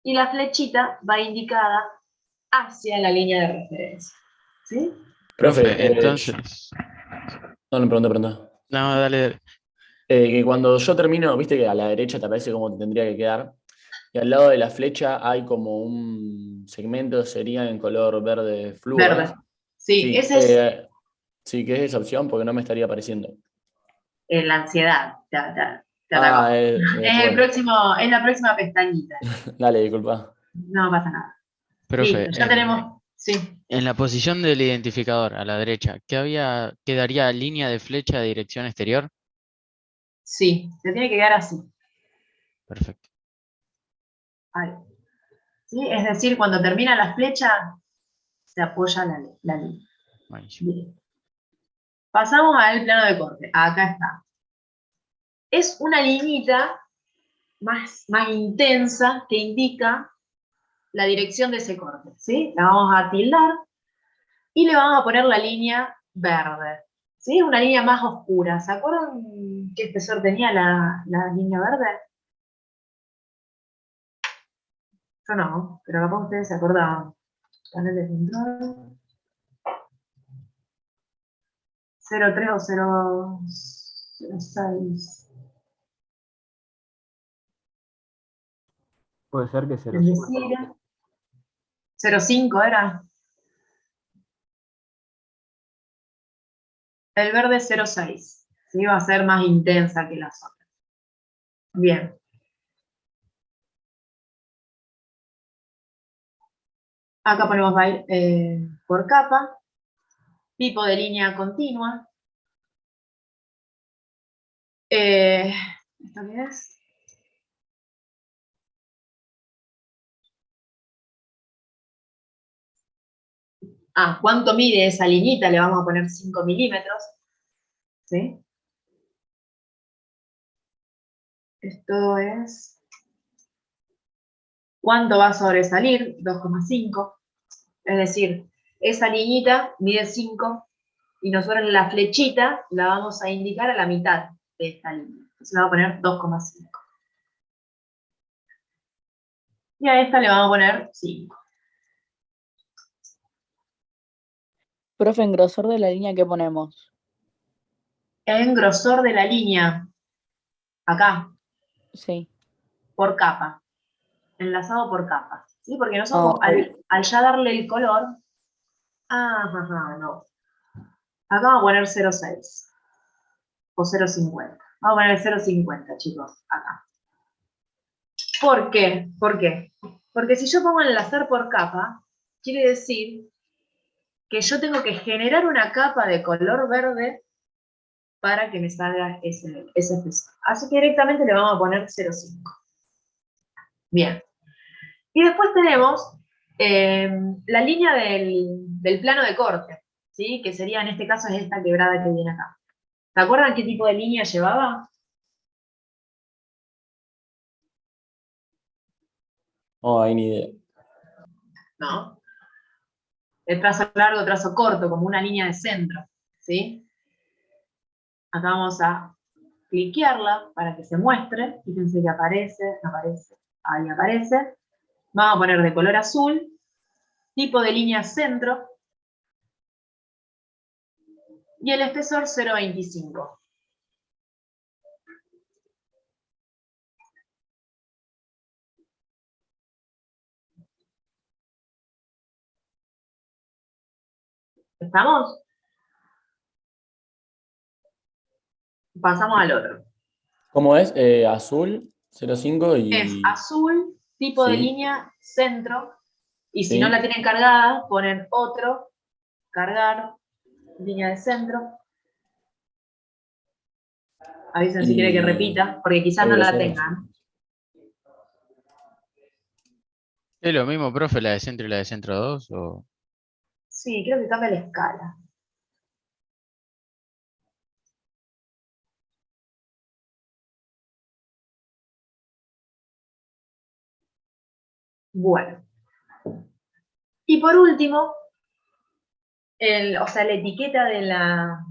Y la flechita va indicada hacia la línea de referencia. ¿Sí? Profe, entonces. No, pregunta. No, dale. Que cuando yo termino, viste que a la derecha te aparece cómo te tendría que quedar. Y al lado de la flecha hay como un segmento, sería en color verde fluo. Verde. Sí, Sí, ese es sí, ¿qué es esa opción? Porque no me estaría apareciendo. la ansiedad. Te Ah, es la próxima pestañita. Dale, disculpa. No pasa nada. Profe, Listo, ya tenemos. Sí. En la posición del identificador, a la derecha, ¿quedaría línea de flecha de dirección exterior? Sí, se tiene que quedar así. Perfecto. Ahí. ¿Sí? Es decir, cuando termina la flecha, se apoya la línea. Bien. Pasamos al plano de corte. Acá está. Es una liñita más intensa que indica la dirección de ese corte. ¿Sí? La vamos a tildar y le vamos a poner la línea verde. ¿Sí? Una línea más oscura. ¿Se acuerdan qué espesor tenía la línea verde? Yo no, pero capaz ustedes se acordaban. Panel de control. 03 o 06. Puede ser que El de Sira. 05 era. El verde 0,6. ¿Sí? Va a ser más intensa que las otras. Bien. Acá ponemos por capa. Tipo de línea continua. ¿Esto qué es? ¿Cuánto mide esa liñita? Le vamos a poner 5 milímetros. ¿Sí? Esto es... ¿Cuánto va a sobresalir? 2,5. Es decir, esa liñita mide 5 y nosotros la flechita la vamos a indicar a la mitad de esta línea. Entonces le vamos a poner 2,5. Y a esta le vamos a poner 5. Profe, en grosor de la línea, ¿qué ponemos? En grosor de la línea, acá, Sí. por capa. Enlazado por capa. ¿Sí? Porque nosotros Ok. al ya darle el color... no. Acá vamos a poner 0,6. O 0,50. Vamos a poner 0,50, chicos, acá. ¿Por qué? ¿Por qué? Porque si yo pongo enlazar por capa, quiere decir que yo tengo que generar una capa de color verde para que me salga ese espesor. Así que directamente le vamos a poner 0,5. Bien. Y después tenemos la línea del plano de corte, ¿sí? Que sería, en este caso, es esta quebrada que viene acá. ¿Se acuerdan qué tipo de línea llevaba? No, hay ni idea. No. El trazo largo, trazo corto, como una línea de centro, ¿sí? Acá vamos a cliquearla para que se muestre. Fíjense que aparece, aparece, ahí aparece. Vamos a poner de color azul, tipo de línea centro, y el espesor 0,25. ¿Estamos? Pasamos al otro. ¿Cómo es? Azul, 0,5 Es y... azul, tipo de Sí, línea centro, y si no la sí. tienen cargada, ponen otro, cargar, línea de centro. Avisen si quiere que Y repita, porque quizás el no la grosor. tengan. ¿Es lo mismo, profe, la de centro y la de centro 2? O... Sí, creo que cambia la escala. Bueno. Y por último, o sea, la etiqueta de la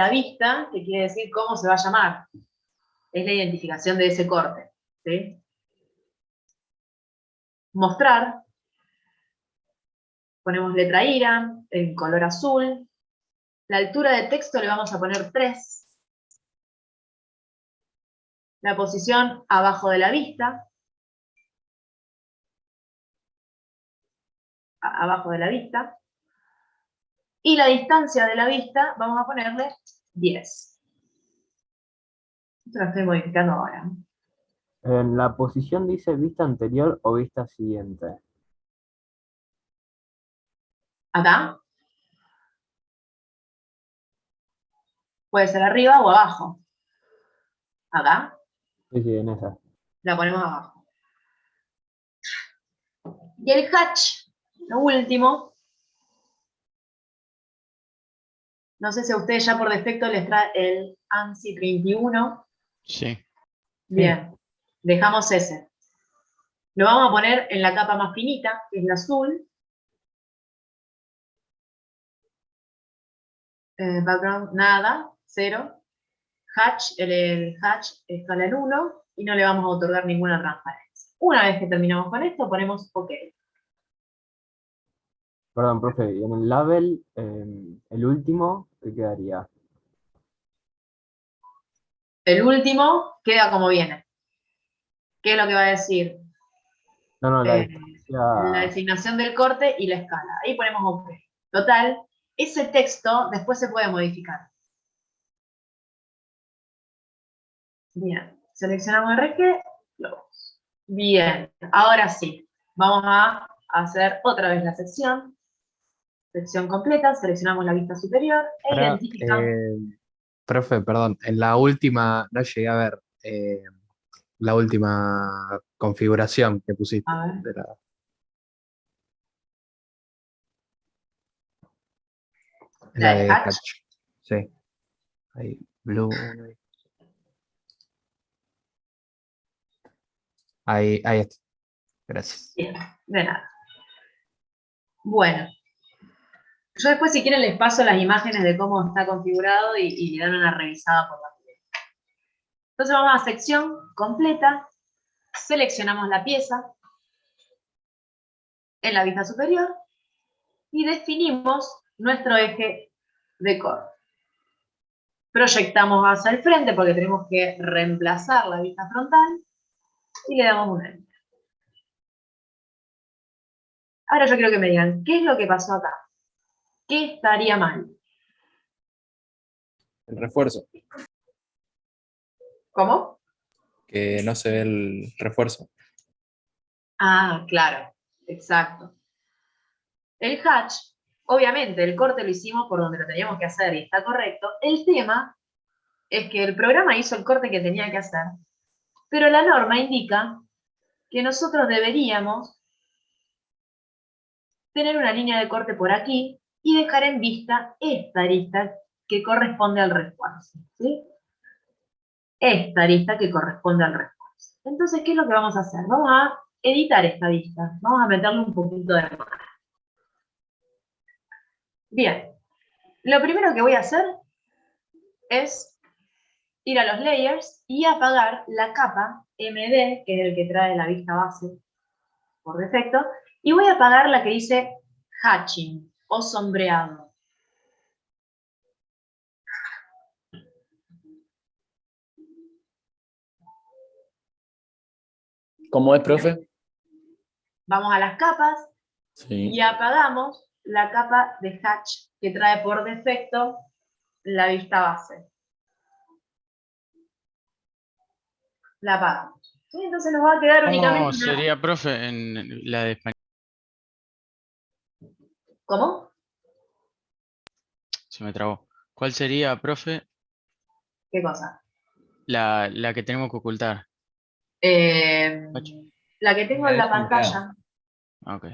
vista, que quiere decir cómo se va a llamar. Es la identificación de ese corte. ¿Sí? Mostrar. Ponemos letra IRA, en color azul. La altura de texto le vamos a poner 3. La posición abajo de la vista. Abajo de la vista. Y la distancia de la vista vamos a ponerle 10. Esto lo estoy modificando ahora. En la posición dice vista anterior o vista siguiente. Acá. Puede ser arriba o abajo. Acá. Sí, sí, en esa. La ponemos abajo. Y el hatch, lo último. No sé si a ustedes ya por defecto les trae el ANSI 31. Sí. Bien. Dejamos ese. Lo vamos a poner en la capa más finita, que es la azul. Background, nada, 0. Hatch, el hatch escala en 1 y no le vamos a otorgar ninguna transparencia. Una vez que terminamos con esto, ponemos OK. Perdón, profe, y en el label, el último, ¿qué quedaría? El último queda como viene. ¿Qué es lo que va a decir? No, la La distancia. designación del corte y la escala. Ahí ponemos OK. Total, ese texto después se puede modificar. Bien, seleccionamos RG, globos. Bien, ahora sí, vamos a hacer otra vez la sección. Sección completa, seleccionamos la vista superior e Ahora, identificamos. profe, perdón, en la última, no llegué a ver la última configuración que pusiste. A ver. La de de Hatch. Hatch. Sí. Ahí, blue. Ahí está. Gracias. Bien, de nada. Bueno, yo después si quieren les paso las imágenes de cómo está configurado y le dan una revisada por la pieza. Entonces vamos a sección completa, seleccionamos la pieza en la vista superior y definimos nuestro eje de corte. Proyectamos hacia el frente porque tenemos que reemplazar la vista frontal y le damos un enter. Ahora yo quiero que me digan, ¿qué es lo que pasó acá? ¿Qué estaría mal? El refuerzo, ¿Cómo? que no se ve el refuerzo. Ah, claro, exacto. El hatch, obviamente, el corte lo hicimos por donde lo teníamos que hacer y está correcto. El tema es que el programa hizo el corte que tenía que hacer, pero la norma indica que nosotros deberíamos tener una línea de corte por aquí y dejar en vista esta arista que corresponde al refuerzo, ¿sí? Esta arista que corresponde al refuerzo. Entonces, ¿qué es lo que vamos a hacer? Vamos a editar esta vista. Vamos a meterle un poquito de más. Bien. Lo primero que voy a hacer es ir a los layers y apagar la capa MD, que es el que trae la vista base por defecto, y voy a apagar la que dice hatching o sombreado. ¿Cómo es, profe? Vamos a las capas Sí. y apagamos la capa de hatch que trae por defecto la vista base. La apagamos. ¿Sí? Entonces nos va a quedar únicamente ¿Cómo una... sería, profe, en la de español? ¿Cómo? Se me trabó. ¿Cuál sería, profe, ¿Qué cosa? la que tenemos que ocultar? La que tengo en la pantalla. Ok.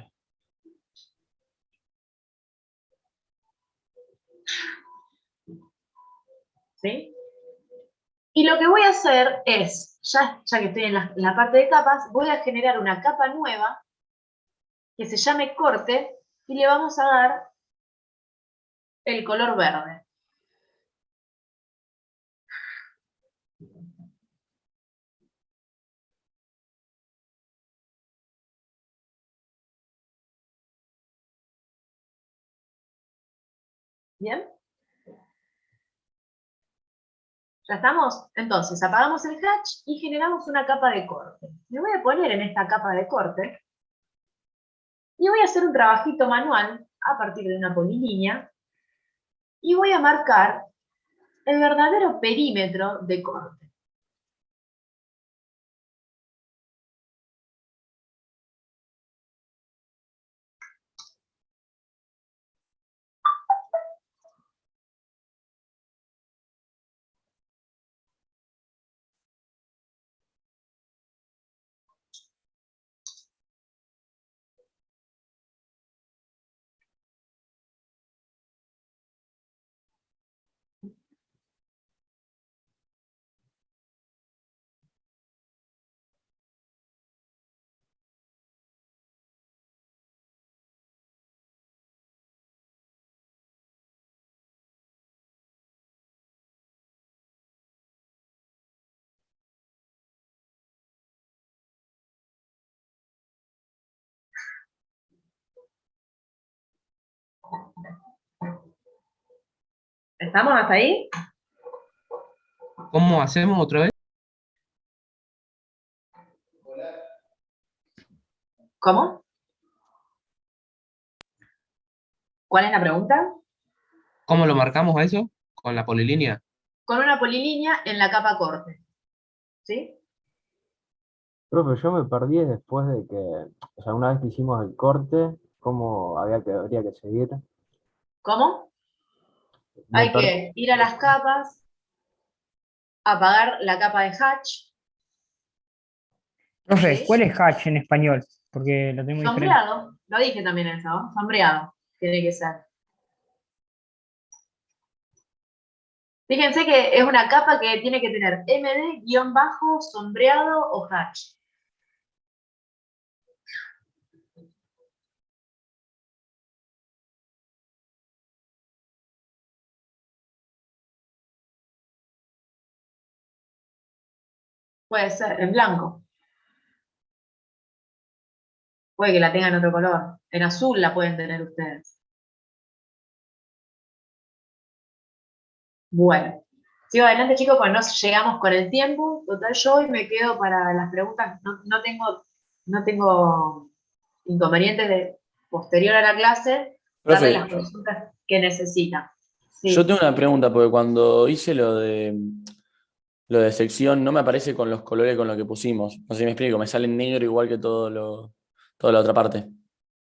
¿Sí? Y lo que voy a hacer es, ya que estoy en la parte de capas, voy a generar una capa nueva que se llame corte y le vamos a dar el color verde. ¿Bien? ¿Ya estamos? Entonces, apagamos el hatch y generamos una capa de corte. Me voy a poner en esta capa de corte y voy a hacer un trabajito manual a partir de una polilínea y voy a marcar el verdadero perímetro de corte. ¿Estamos hasta ahí? ¿Cómo hacemos otra vez? ¿Cómo? ¿Cuál es la pregunta? ¿Cómo lo marcamos a eso? ¿Con la polilínea? Con una polilínea en la capa corte. ¿Sí? Profe, yo me perdí después de que, o sea, una vez que hicimos el corte, ¿cómo habría que seguir? ¿Cómo? Me Hay perdí. que ir a las capas, apagar la capa de hatch, Profe, ¿sí? ¿cuál es hatch en español? Porque lo tengo diferente. Sombreado, lo dije también eso, ¿no? Sombreado, tiene que ser. Fíjense que es una capa que tiene que tener MD, sombreado o hatch. Puede ser en blanco. Puede que la tengan en otro color. En azul la pueden tener ustedes. Bueno. Sigo adelante, chicos, pues no llegamos con el tiempo. Total, yo hoy me quedo para las preguntas. No tengo inconvenientes de posterior a la clase darle Profe, las consultas que necesitan. yo Sí. tengo una pregunta, porque cuando hice lo de sección no me aparece con los colores con los que pusimos. No sé si me explico, me sale en negro igual que toda la otra parte.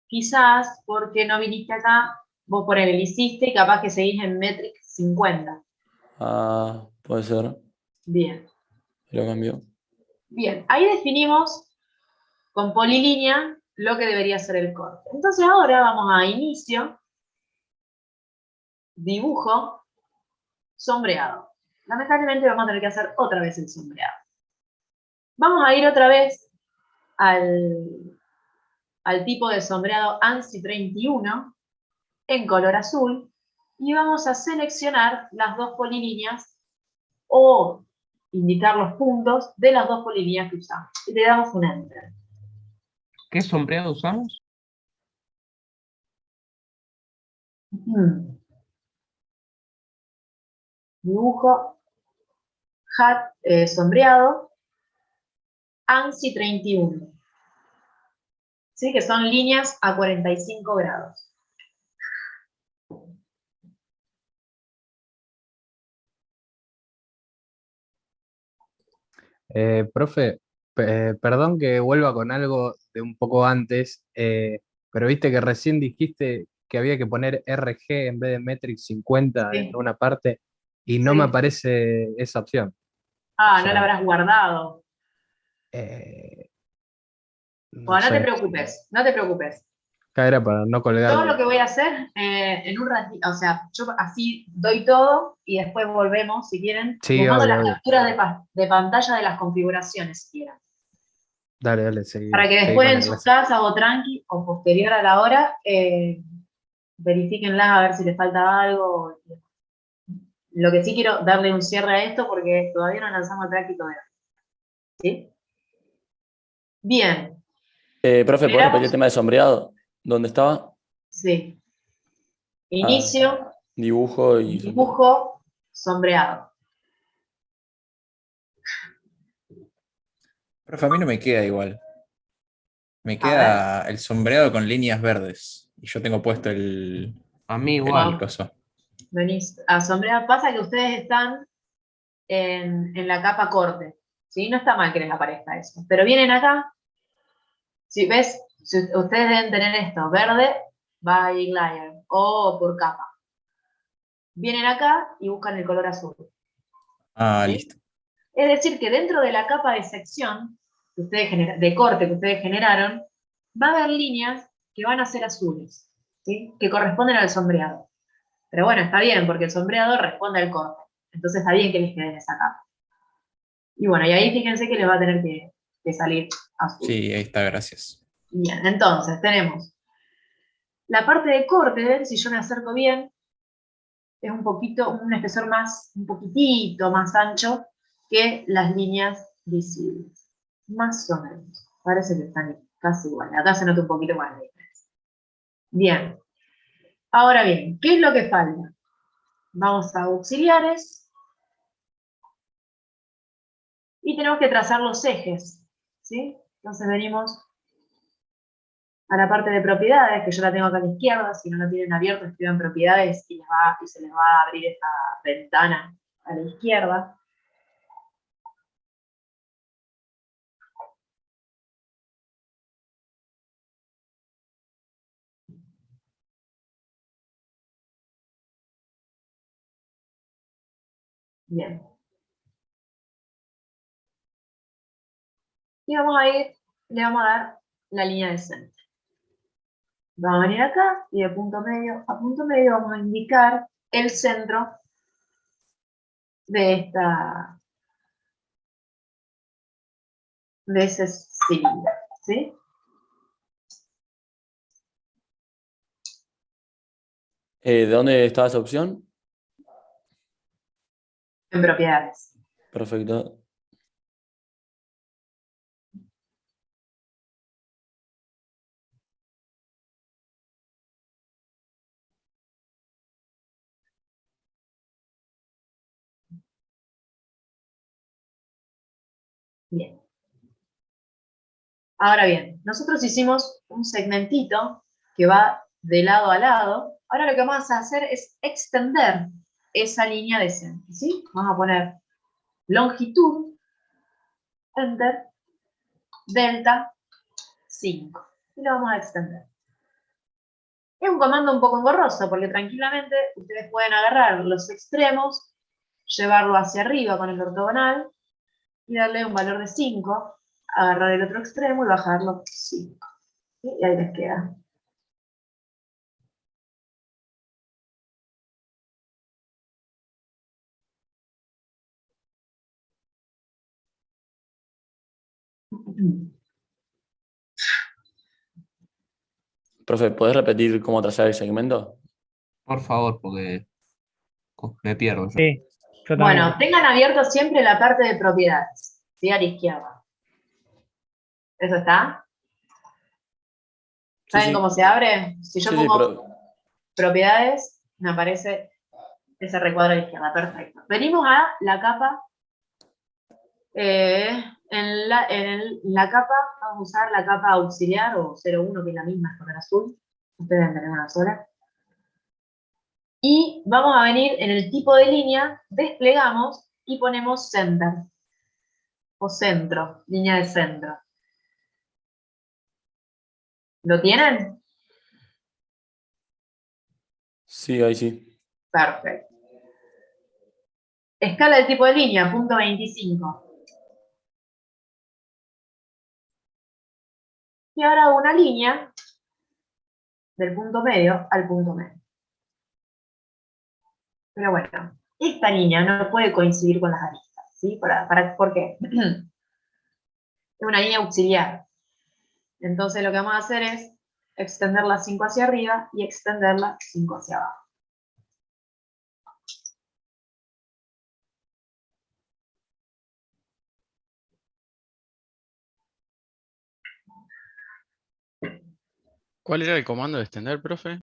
Quizás porque no viniste acá, vos por el hiciste y capaz que seguís en Metric 50. Ah, puede ser. Bien. Lo cambio. Bien, ahí definimos con polilínea lo que debería ser el corte. Entonces ahora vamos a inicio, dibujo, sombreado. Lamentablemente vamos a tener que hacer otra vez el sombreado. Vamos a ir otra vez al tipo de sombreado ANSI 31 en color azul y vamos a seleccionar las dos polilíneas o indicar los puntos de las dos polilíneas que usamos. Y le damos un Enter. ¿Qué sombreado usamos? Dibujo, sombreado, ANSI 31. ¿Sí? Que son líneas a 45 grados. Profe, perdón que vuelva con algo de un poco antes, pero viste que recién dijiste que había que poner RG en vez de Metric 50 en Sí, una parte y no me sí. aparece esa opción. O Ah, no la sea, habrás guardado. no Bueno, no te sé, preocupes, no te preocupes. acá era para no Yo lo colgarlo. que voy a hacer en un ratito, o sea, yo así doy todo y después volvemos, si quieren. Sí, Les mando obvio, las obvio. capturas de pantalla de las configuraciones, si quieren. Dale, dale, seguí, Para que seguí después con en la sus clase. casas o tranqui o posterior a la hora, verifíquenlas a ver si les falta algo. Lo que sí quiero darle un cierre a esto porque todavía no lanzamos el práctico de hoy. ¿Sí? Bien. Profe, ¿podés repetir el Generamos, tema de sombreado? ¿Dónde estaba? sí. Ah, Inicio, dibujo y sombreado. dibujo, sombreado. Profe, a mí no me queda igual. Me A ver. queda el sombreado con líneas verdes. Y yo tengo puesto A mí el igual. coso. Venís a sombrear. Pasa que ustedes están en la capa corte. ¿Sí? No está mal que les aparezca eso. Pero vienen acá. Si ves, si ustedes deben tener esto, verde, by layer, o por capa. Vienen acá y buscan el color azul. Ah, ¿Sí? listo. Es decir, que dentro de la capa de sección, que ustedes de corte que ustedes generaron, va a haber líneas que van a ser azules, ¿sí? Que corresponden al sombreado. Pero bueno, está bien, porque el sombreado responde al corte. Entonces está bien que les quede en esa capa. Y bueno, y ahí fíjense que les va a tener que salir azul. Sí, ahí está, gracias. Bien, entonces tenemos la parte de corte, si yo me acerco bien, es un espesor un poquitito más ancho que las líneas visibles. Más o menos. Parece que están casi igual. Acá se nota un poquito más la diferencia. Bien. Ahora bien, ¿qué es lo que falta? Vamos a auxiliares y tenemos que trazar los ejes, ¿sí? Entonces venimos a la parte de propiedades, que yo la tengo acá a la izquierda. Si no la tienen abierto, escriban propiedades y se les va a abrir esta ventana a la izquierda. Bien. Y vamos a ir, le vamos a dar la línea de centro. Vamos a venir acá y de punto medio a punto medio vamos a indicar el centro de ese cilindro, ¿sí? ¿De dónde estaba esa opción? En propiedades. Perfecto. Bien. Ahora bien, nosotros hicimos un segmentito que va de lado a lado. Ahora lo que vamos a hacer es extender esa línea de centro, ¿sí? Vamos a poner longitud, enter, delta, 5. Y lo vamos a extender. Es un comando un poco engorroso porque tranquilamente ustedes pueden agarrar los extremos, llevarlo hacia arriba con el ortogonal y darle un valor de 5, agarrar el otro extremo y bajarlo 5. Y ahí les queda. Profe, ¿podés repetir cómo trazar el segmento? Por favor, porque me pierdo yo. Sí, yo Bueno, también. tengan abierto siempre la parte de propiedades, ¿sí? A la izquierda. ¿Eso está? Sí, ¿Saben sí. cómo se abre? Si yo Sí, sí, pongo propiedades, me aparece ese recuadro a la izquierda. Perfecto. Venimos a la capa. En la capa, vamos a usar la capa auxiliar o 01, que es la misma, es color azul. Ustedes deben tener una sola. Y vamos a venir en el tipo de línea, desplegamos y ponemos center. O centro, línea de centro. ¿Lo tienen? Sí, ahí sí. Perfecto. Escala del tipo de línea, punto 25. Y ahora hago una línea del punto medio al punto medio. Pero bueno, esta línea no puede coincidir con las aristas, ¿sí? ¿Por qué? Es una línea auxiliar. Entonces lo que vamos a hacer es extenderla 5 hacia arriba y extenderla 5 hacia abajo. ¿Cuál era el comando de extender, profe?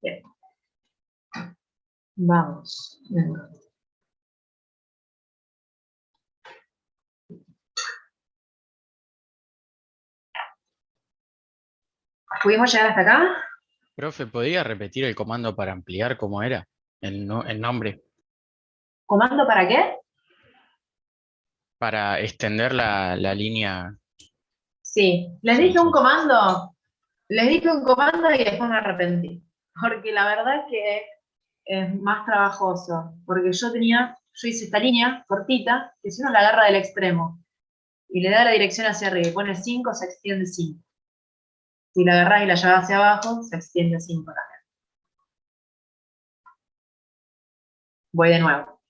Bien. Vamos. ¿Pudimos llegar hasta acá? Profe, ¿podría repetir el comando para ampliar cómo era? El nombre. ¿Comando para qué? Para extender la línea. Sí, les dije un comando. Les dije un comando y después me arrepentí. Porque la verdad es que es más trabajoso. Porque yo hice esta línea cortita, que si uno la agarra del extremo y le da la dirección hacia arriba y pone 5, se extiende 5. Si la agarrás y la llevas hacia abajo, se extiende 5 también. Voy de nuevo.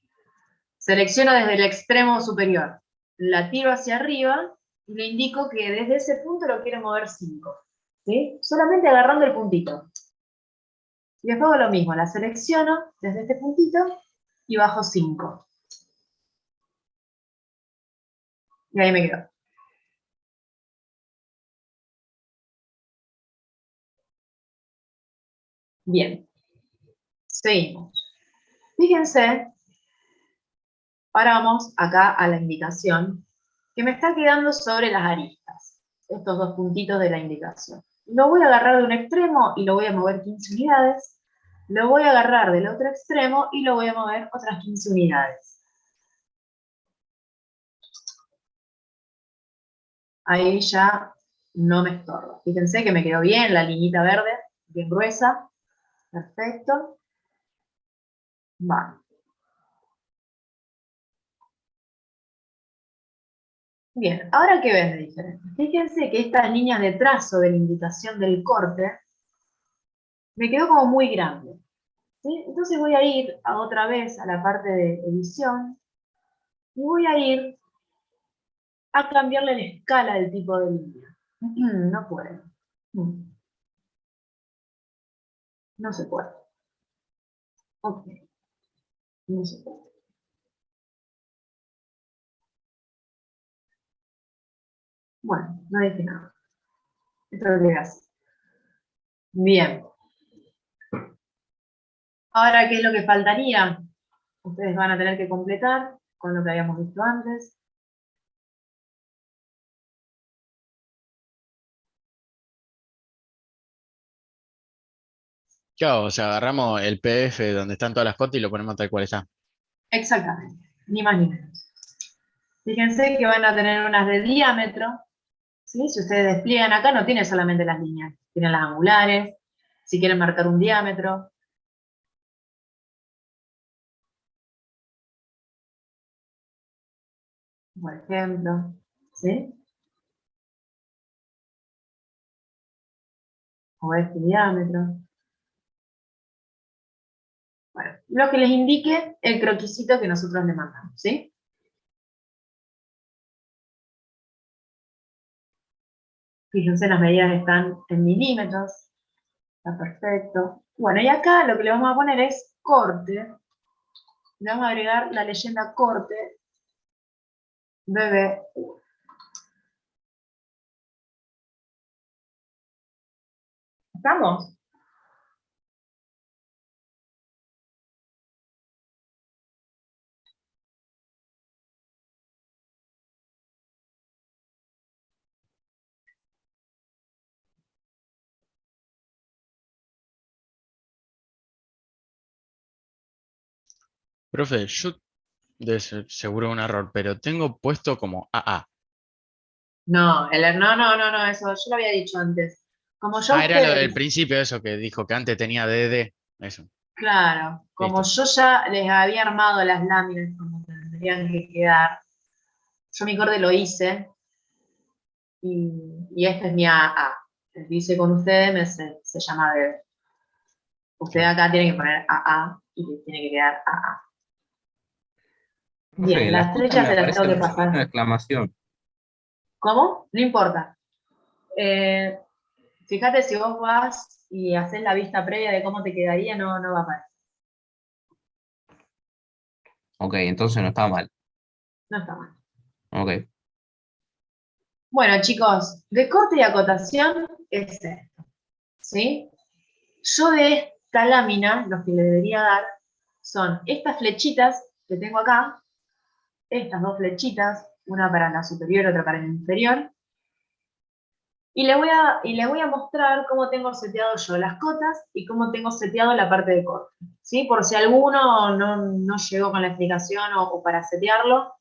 Selecciono desde el extremo superior. La tiro hacia arriba y le indico que desde ese punto lo quiero mover 5. ¿Sí? Solamente agarrando el puntito. Y después hago lo mismo, la selecciono desde este puntito y bajo 5. Y ahí me quedo. Bien. Seguimos. Fíjense, paramos acá a la indicación, que me está quedando sobre las aristas. Estos dos puntitos de la indicación. Lo voy a agarrar de un extremo y lo voy a mover 15 unidades. Lo voy a agarrar del otro extremo y lo voy a mover otras 15 unidades. Ahí ya no me estorba. Fíjense que me quedó bien la liñita verde, bien gruesa. Perfecto. Va. Bien, ahora ¿qué ves de diferente? Fíjense que estas líneas de trazo de la indicación del corte me quedó como muy grande. ¿Sí? Entonces voy a ir otra vez a la parte de edición y voy a ir a cambiarle la escala del tipo de línea. No puedo. No se puede. Ok. No se puede. Bueno, no dije nada. Esto es lo que hace. Bien. Ahora, ¿qué es lo que faltaría? Ustedes van a tener que completar con lo que habíamos visto antes. Claro, o sea, agarramos el PDF donde están todas las cotas y lo ponemos tal cual está. Exactamente, ni más ni menos. Fíjense que van a tener unas de diámetro, ¿sí? Si ustedes despliegan acá, no tiene solamente las líneas, tienen las angulares, si quieren marcar un diámetro. Por ejemplo, ¿sí? O este diámetro. Bueno, lo que les indique el croquisito que nosotros le mandamos, ¿sí? Fíjense, las medidas están en milímetros. Está perfecto. Bueno, y acá lo que le vamos a poner es corte. Le vamos a agregar la leyenda corte BB. ¿Estamos? Profe, yo seguro un error, pero tengo puesto como AA. No, no, eso yo lo había dicho antes. Como yo Ah, era lo del ustedes, principio, eso que dijo que antes tenía DD. Eso. claro, como Listo. yo ya les había armado las láminas como tendrían que quedar, yo mi corte lo hice y este es mi AA. El que hice con ustedes se llama BB. Ustedes acá tienen que poner AA y les tiene que quedar AA. Profe, Bien, en las las cotas flechas me se las tengo aparece que un signo de pasar. exclamación. ¿Cómo? No importa. Fíjate, si vos vas y haces la vista previa de cómo te quedaría, no va a aparecer. Ok, entonces no está mal. No está mal. Ok. Bueno, chicos, de corte y acotación es esto, ¿sí? Yo de esta lámina, lo que le debería dar son estas flechitas que tengo acá, estas dos flechitas, una para la superior, otra para la inferior, Y les voy a mostrar cómo tengo seteado yo las cotas y cómo tengo seteado la parte de corte, ¿sí? Por si alguno no llegó con la explicación o para setearlo,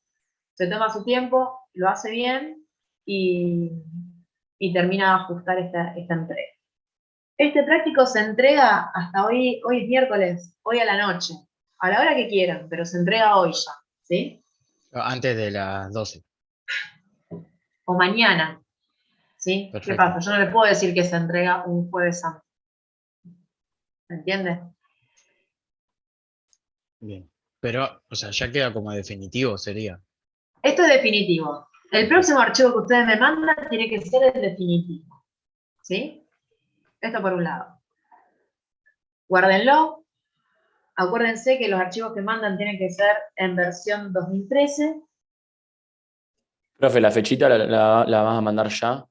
se toma su tiempo, lo hace bien y termina de ajustar esta entrega. Este práctico se entrega hasta hoy es miércoles, hoy a la noche, a la hora que quieran, pero se entrega hoy ya, ¿sí? Antes de las 12. O mañana, ¿sí? ¿Qué Perfecto. pasa? Yo no le puedo decir que se entrega un jueves santo. ¿Me entiendes? Bien. Pero, o sea, ya queda como definitivo, sería. Esto es definitivo. El próximo archivo que ustedes me mandan tiene que ser el definitivo, ¿sí? Esto por un lado. Guárdenlo. Acuérdense que los archivos que mandan tienen que ser en versión 2013. Profe, ¿la fechita la vas a mandar ya?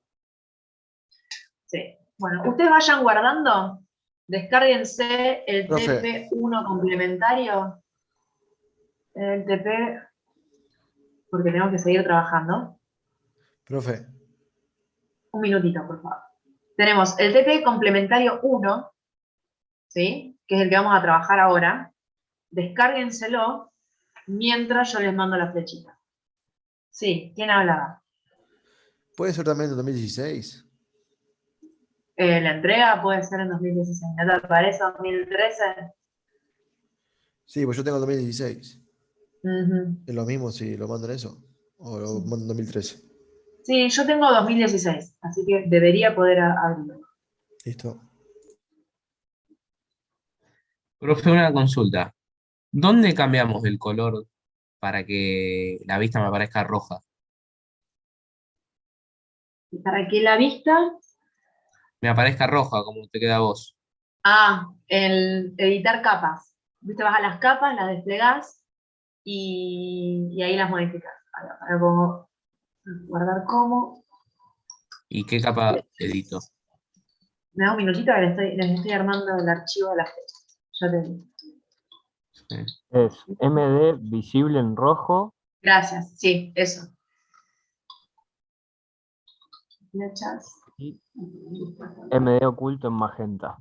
Sí. Bueno, ustedes vayan guardando, descárguense el Profe. TP1 complementario. El TP, porque tenemos que seguir trabajando. Profe. Un minutito, por favor. Tenemos el TP complementario 1, ¿sí? Que es el que vamos a trabajar ahora. Descárguenselo mientras yo les mando la flechita. Sí, ¿quién hablaba? ¿Puede ser también en 2016? La entrega puede ser en 2016. ¿No te parece 2013? Sí, pues yo tengo el 2016. Ujú. ¿Es lo mismo si lo mando en eso? ¿O lo mando en 2013? Sí, yo tengo 2016, así que debería poder abrirlo. Listo. Profe, una consulta. ¿Dónde cambiamos el color para que la vista me parezca roja? Para que la vista... Me aparezca roja, como te queda a vos. El editar capas. Viste, vas a las capas, las desplegás y ahí las modificas. Ahora pongo guardar como. ¿Y qué capa edito? Me da un minutito que les estoy armando el archivo de la fecha. Ya te digo. Es MD visible en rojo. Gracias, sí, eso. Flechas. Y MD oculto en magenta.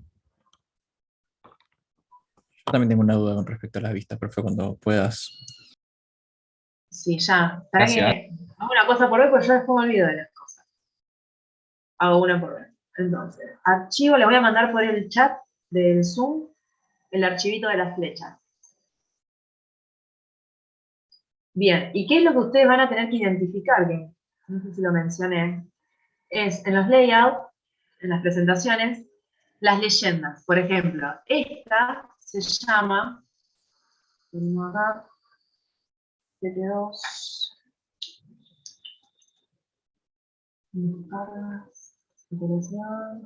Yo también tengo una duda con respecto a la vista, profe, cuando puedas. Sí, ya. Para Gracias. que hago una cosa por vez, porque yo después me olvido de las cosas. Hago una por vez. Entonces, archivo, le voy a mandar por el chat del Zoom el archivito de las flechas. Bien, ¿y qué es lo que ustedes van a tener que identificar? Que no sé si lo mencioné. Es en los layouts, en las presentaciones, las leyendas. Por ejemplo, esta se llama, tenemos acá, TT2,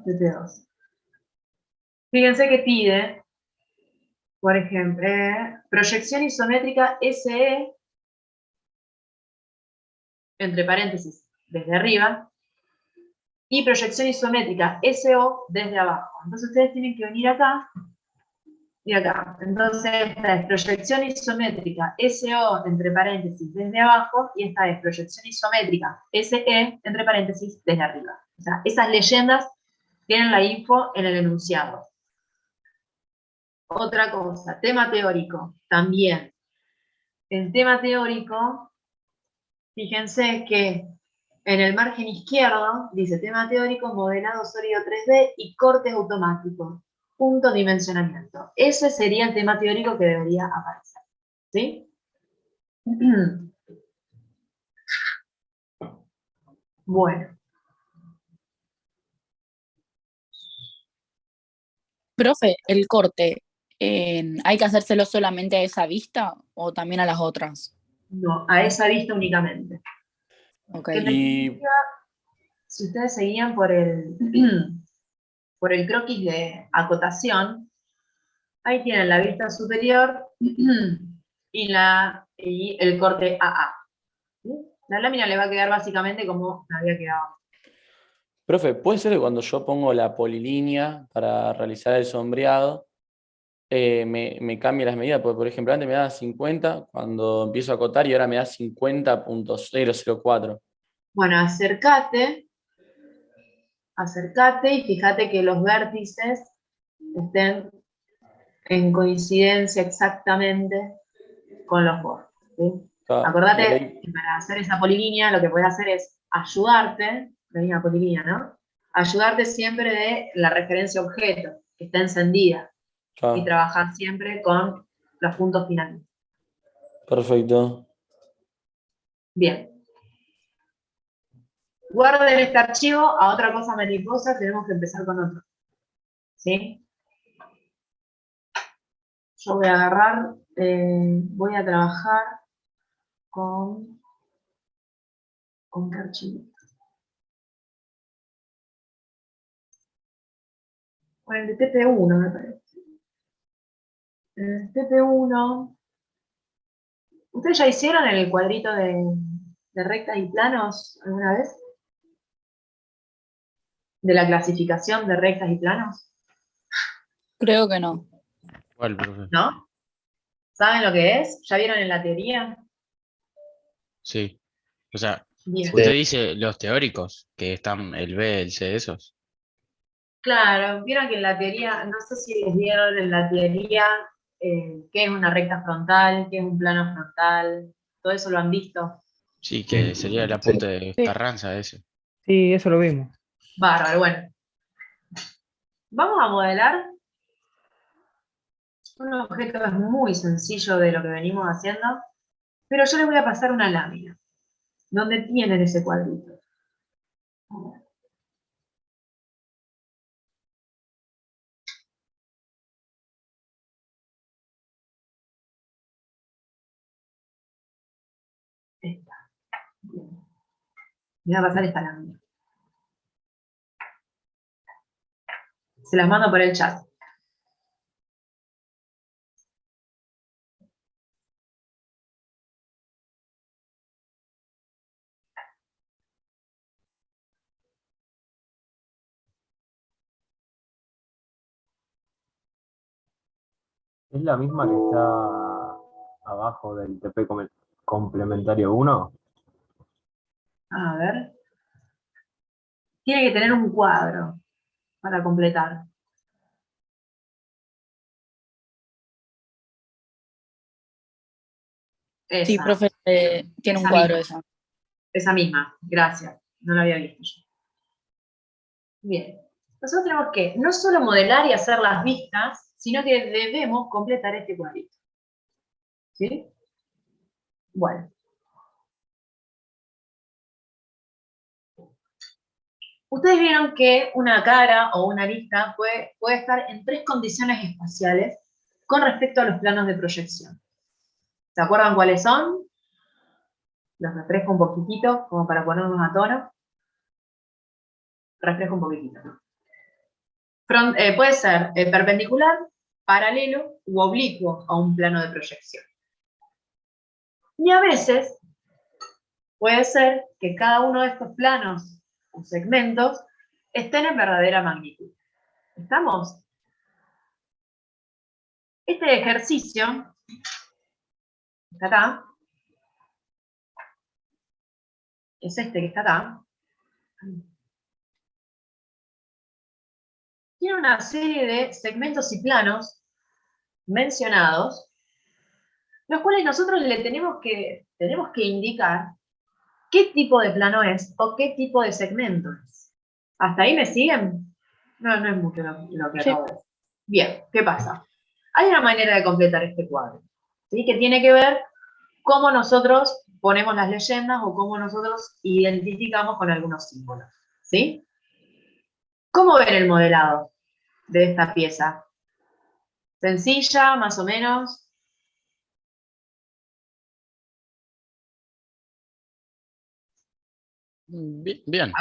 TT2. Fíjense que pide, por ejemplo, proyección isométrica SE, entre paréntesis, desde arriba, y proyección isométrica SO desde abajo. Entonces ustedes tienen que venir acá y acá. Entonces esta es proyección isométrica SO entre paréntesis desde abajo y esta es proyección isométrica SE entre paréntesis desde arriba. O sea, esas leyendas tienen la info en el enunciado. Otra cosa, tema teórico, también. El tema teórico, fíjense que en el margen izquierdo dice tema teórico, modelado sólido 3D y cortes automáticos. Punto dimensionamiento. Ese sería el tema teórico que debería aparecer. ¿Sí? Bueno. Profe, el corte, ¿hay que hacérselo solamente a esa vista o también a las otras? No, a esa vista únicamente. Ok. En definitiva, si ustedes seguían por el croquis de acotación, ahí tienen la vista superior y el corte AA. ¿Sí? La lámina le va a quedar básicamente como me había quedado. Profe, ¿puede ser que cuando yo pongo la polilínea para realizar el sombreado, me cambie las medidas? Porque, por ejemplo, antes me daba 50 cuando empiezo a acotar y ahora me da 50.004. Bueno, acércate Acércate y fíjate que los vértices estén en coincidencia exactamente con los bordes. ¿Sí? Claro, y Acordate ahí, que para hacer esa polilínea lo que puedes hacer es ayudarte, la misma polilínea, ¿no? Ayudarte siempre de la referencia objeto, que está encendida, y claro, trabajar siempre con los puntos finales. perfecto. Bien. Guarden este archivo a otra cosa mariposa, tenemos que empezar con otro. ¿Sí? Yo voy a agarrar, voy a trabajar con qué archivo. Con el de TP1 me parece. El TP1. ¿Ustedes ya hicieron el cuadrito de rectas y planos alguna vez? ¿De la clasificación de rectas y planos? Creo que no. ¿Cuál, profe? ¿No? ¿Saben lo que es? ¿Ya vieron en la teoría? Sí. O sea, Bien. usted dice los teóricos, que están el B, el C, esos. Claro, vieron que en la teoría, no sé si les vieron en la teoría qué es una recta frontal, qué es un plano frontal, todo eso lo han visto. Sí, que sería el apunte de Carranza ese. Sí, eso lo vimos. Bárbaro, bueno. Vamos a modelar un objeto que es muy sencillo de lo que venimos haciendo, pero yo les voy a pasar una lámina, donde tienen ese cuadrito. Esta. Bien. Les voy a pasar esta lámina. Se las mando por el chat. ¿Es la misma que está abajo del TP complementario 1? A ver. Tiene que tener un cuadro para completar. Sí, Esa. profe, tiene un Esa cuadro misma. esa. Esa misma. Gracias. No la había visto yo. Bien. Nosotros tenemos que no solo modelar y hacer las vistas, sino que debemos completar este cuadrito. ¿Sí? Bueno. Ustedes vieron que una cara o una arista puede estar en tres condiciones espaciales con respecto a los planos de proyección. ¿Se acuerdan cuáles son? Los refresco un poquitito, como para ponernos a tono. Refresco un poquitito. Puede ser perpendicular, paralelo u oblicuo a un plano de proyección. Y a veces puede ser que cada uno de estos planos o segmentos estén en verdadera magnitud. ¿Estamos? Este ejercicio está acá, es este que está acá, tiene una serie de segmentos y planos mencionados, los cuales nosotros le tenemos que indicar qué tipo de plano es o qué tipo de segmento es. ¿Hasta ahí me siguen? No es mucho lo que acabo de decir. Bien, ¿qué pasa? Hay una manera de completar este cuadro, ¿sí? Que tiene que ver cómo nosotros ponemos las leyendas o cómo nosotros identificamos con algunos símbolos, ¿sí? ¿Cómo ven el modelado de esta pieza? ¿Sencilla, más o menos? Bien.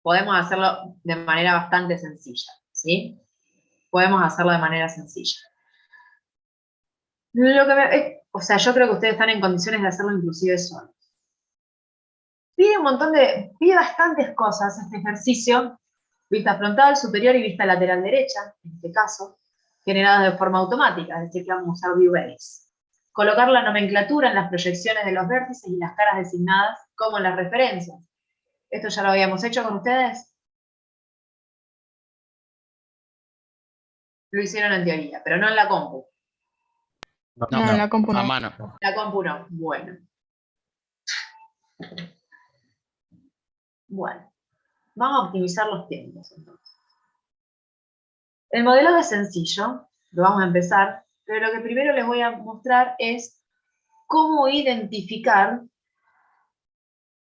Podemos hacerlo de manera bastante sencilla, ¿sí? Podemos hacerlo de manera sencilla. O sea, yo creo que ustedes están en condiciones de hacerlo inclusive solos. Pide bastantes cosas este ejercicio, vista frontal, superior y vista lateral derecha, en este caso, generadas de forma automática, es decir, que vamos a usar view base. Colocar la nomenclatura en las proyecciones de los vértices y las caras designadas como en las referencias. ¿Esto ya lo habíamos hecho con ustedes? lo hicieron en teoría, pero no en la compu. No, en la compu a no. mano. La compu no. Bueno. Bueno. Vamos a optimizar los tiempos entonces. El modelado es sencillo, lo vamos a empezar, pero lo que primero les voy a mostrar es cómo identificar,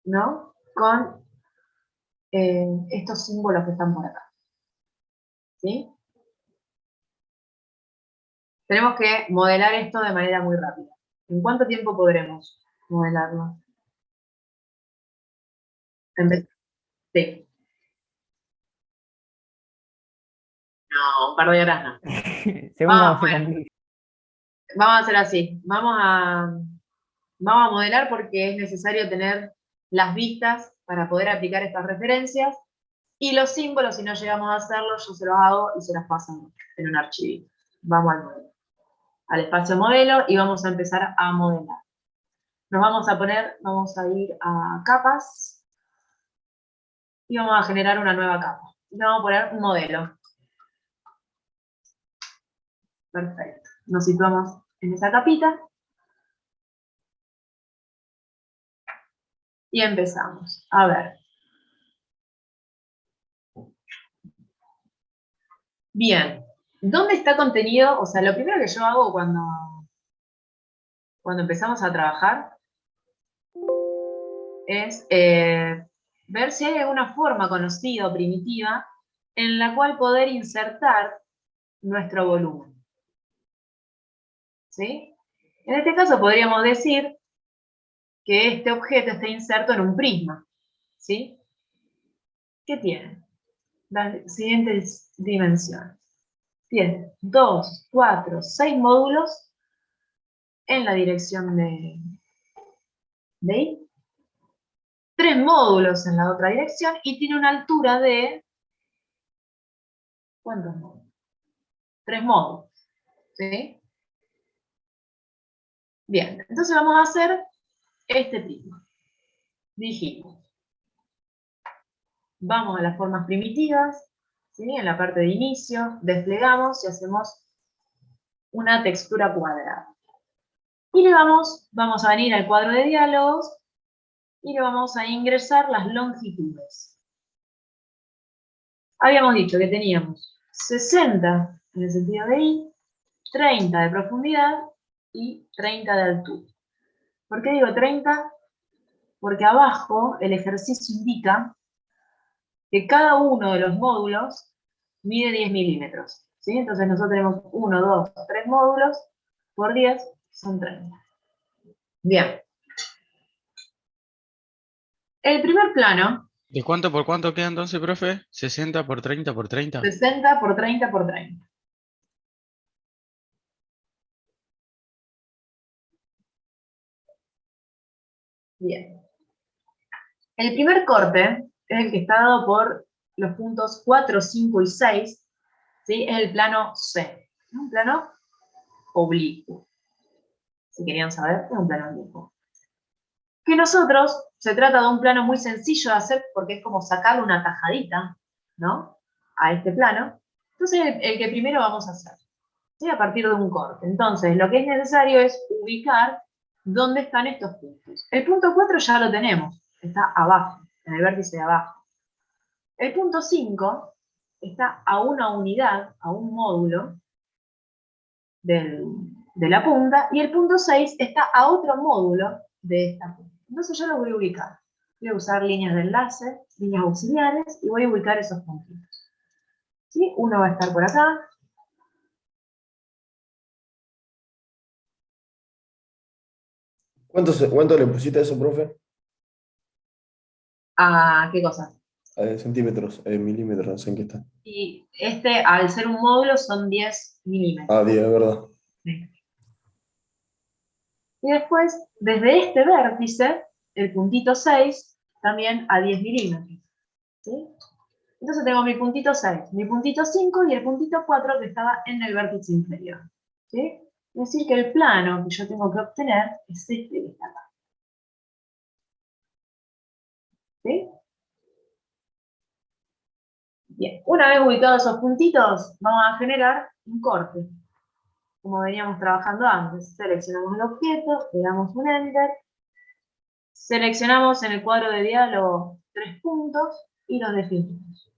¿no? Con estos símbolos que están por acá. ¿Sí? Tenemos que modelar esto de manera muy rápida. ¿En cuánto tiempo podremos modelarlo? Sí. No, un par de horas no. Según cómo se Bueno, complica. vamos a hacer así. Vamos a modelar porque es necesario tener las vistas para poder aplicar estas referencias. Y los símbolos, si no llegamos a hacerlo, yo se los hago y se los paso en un archivito. Vamos al modelo, al espacio modelo y vamos a empezar a modelar. Nos vamos a ir a capas y vamos a generar una nueva capa. Y le vamos a poner un modelo. Perfecto. Nos situamos en esa capita. Y empezamos. A ver. Bien. ¿Dónde está contenido? O sea, lo primero que yo hago cuando empezamos a trabajar es ver si hay alguna forma conocida o primitiva en la cual poder insertar nuestro volumen. ¿Sí? En este caso podríamos decir que este objeto está inserto en un prisma. ¿Sí? ¿Qué tiene? Las siguientes dimensiones. Tiene 2, 4, 6 módulos en la dirección de I, 3 módulos en la otra dirección y tiene una altura de... ¿Cuántos módulos? 3 módulos. ¿Sí? Bien, entonces vamos a hacer este prisma. Dijimos, vamos a las formas primitivas, ¿sí? En la parte de inicio, desplegamos y hacemos una textura cuadrada. Y le vamos a venir al cuadro de diálogos y le vamos a ingresar las longitudes. Habíamos dicho que teníamos 60 en el sentido de I, 30 de profundidad y 30 de altura. ¿Por qué digo 30? Porque abajo el ejercicio indica que cada uno de los módulos mide 10 milímetros. ¿Sí? Entonces nosotros tenemos 1, 2, 3 módulos por 10 son 30. Bien. El primer plano, ¿De cuánto por cuánto queda entonces, profe? 60 por 30 por 30. 60 por 30 por 30. Bien. El primer corte es el que está dado por los puntos 4, 5 y 6, ¿sí? Es el plano C, un plano oblicuo. Si querían saber, es un plano oblicuo. Que nosotros, se trata de un plano muy sencillo de hacer porque es como sacarle una tajadita, ¿no? A este plano. Entonces, el que primero vamos a hacer, ¿sí? A partir de un corte. Entonces, lo que es necesario es ubicar dónde están estos puntos. El punto 4 ya lo tenemos, está abajo, en el vértice de abajo. El punto 5 está a una unidad, a un módulo de la punta, y el punto 6 está a otro módulo de esta punta. Entonces yo lo voy a ubicar. Voy a usar líneas de enlace, líneas auxiliares, y voy a ubicar esos puntitos. ¿Sí? Uno va a estar por acá. ¿Cuánto le pusiste a eso, profe? ¿A qué cosa? Centímetros, milímetros, no sé en qué está. Y este, al ser un módulo, son 10 milímetros. Ah, 10, es verdad. Sí. Y después, desde este vértice, el puntito 6, también a 10 milímetros. ¿Sí? Entonces tengo mi puntito 6, mi puntito 5 y el puntito 4 que estaba en el vértice inferior. ¿Sí? Es decir, que el plano que yo tengo que obtener es este que está acá. ¿Sí? Bien, una vez ubicados esos puntitos, vamos a generar un corte, como veníamos trabajando antes. Seleccionamos el objeto, le damos un Enter, seleccionamos en el cuadro de diálogo 3 puntos y los definimos.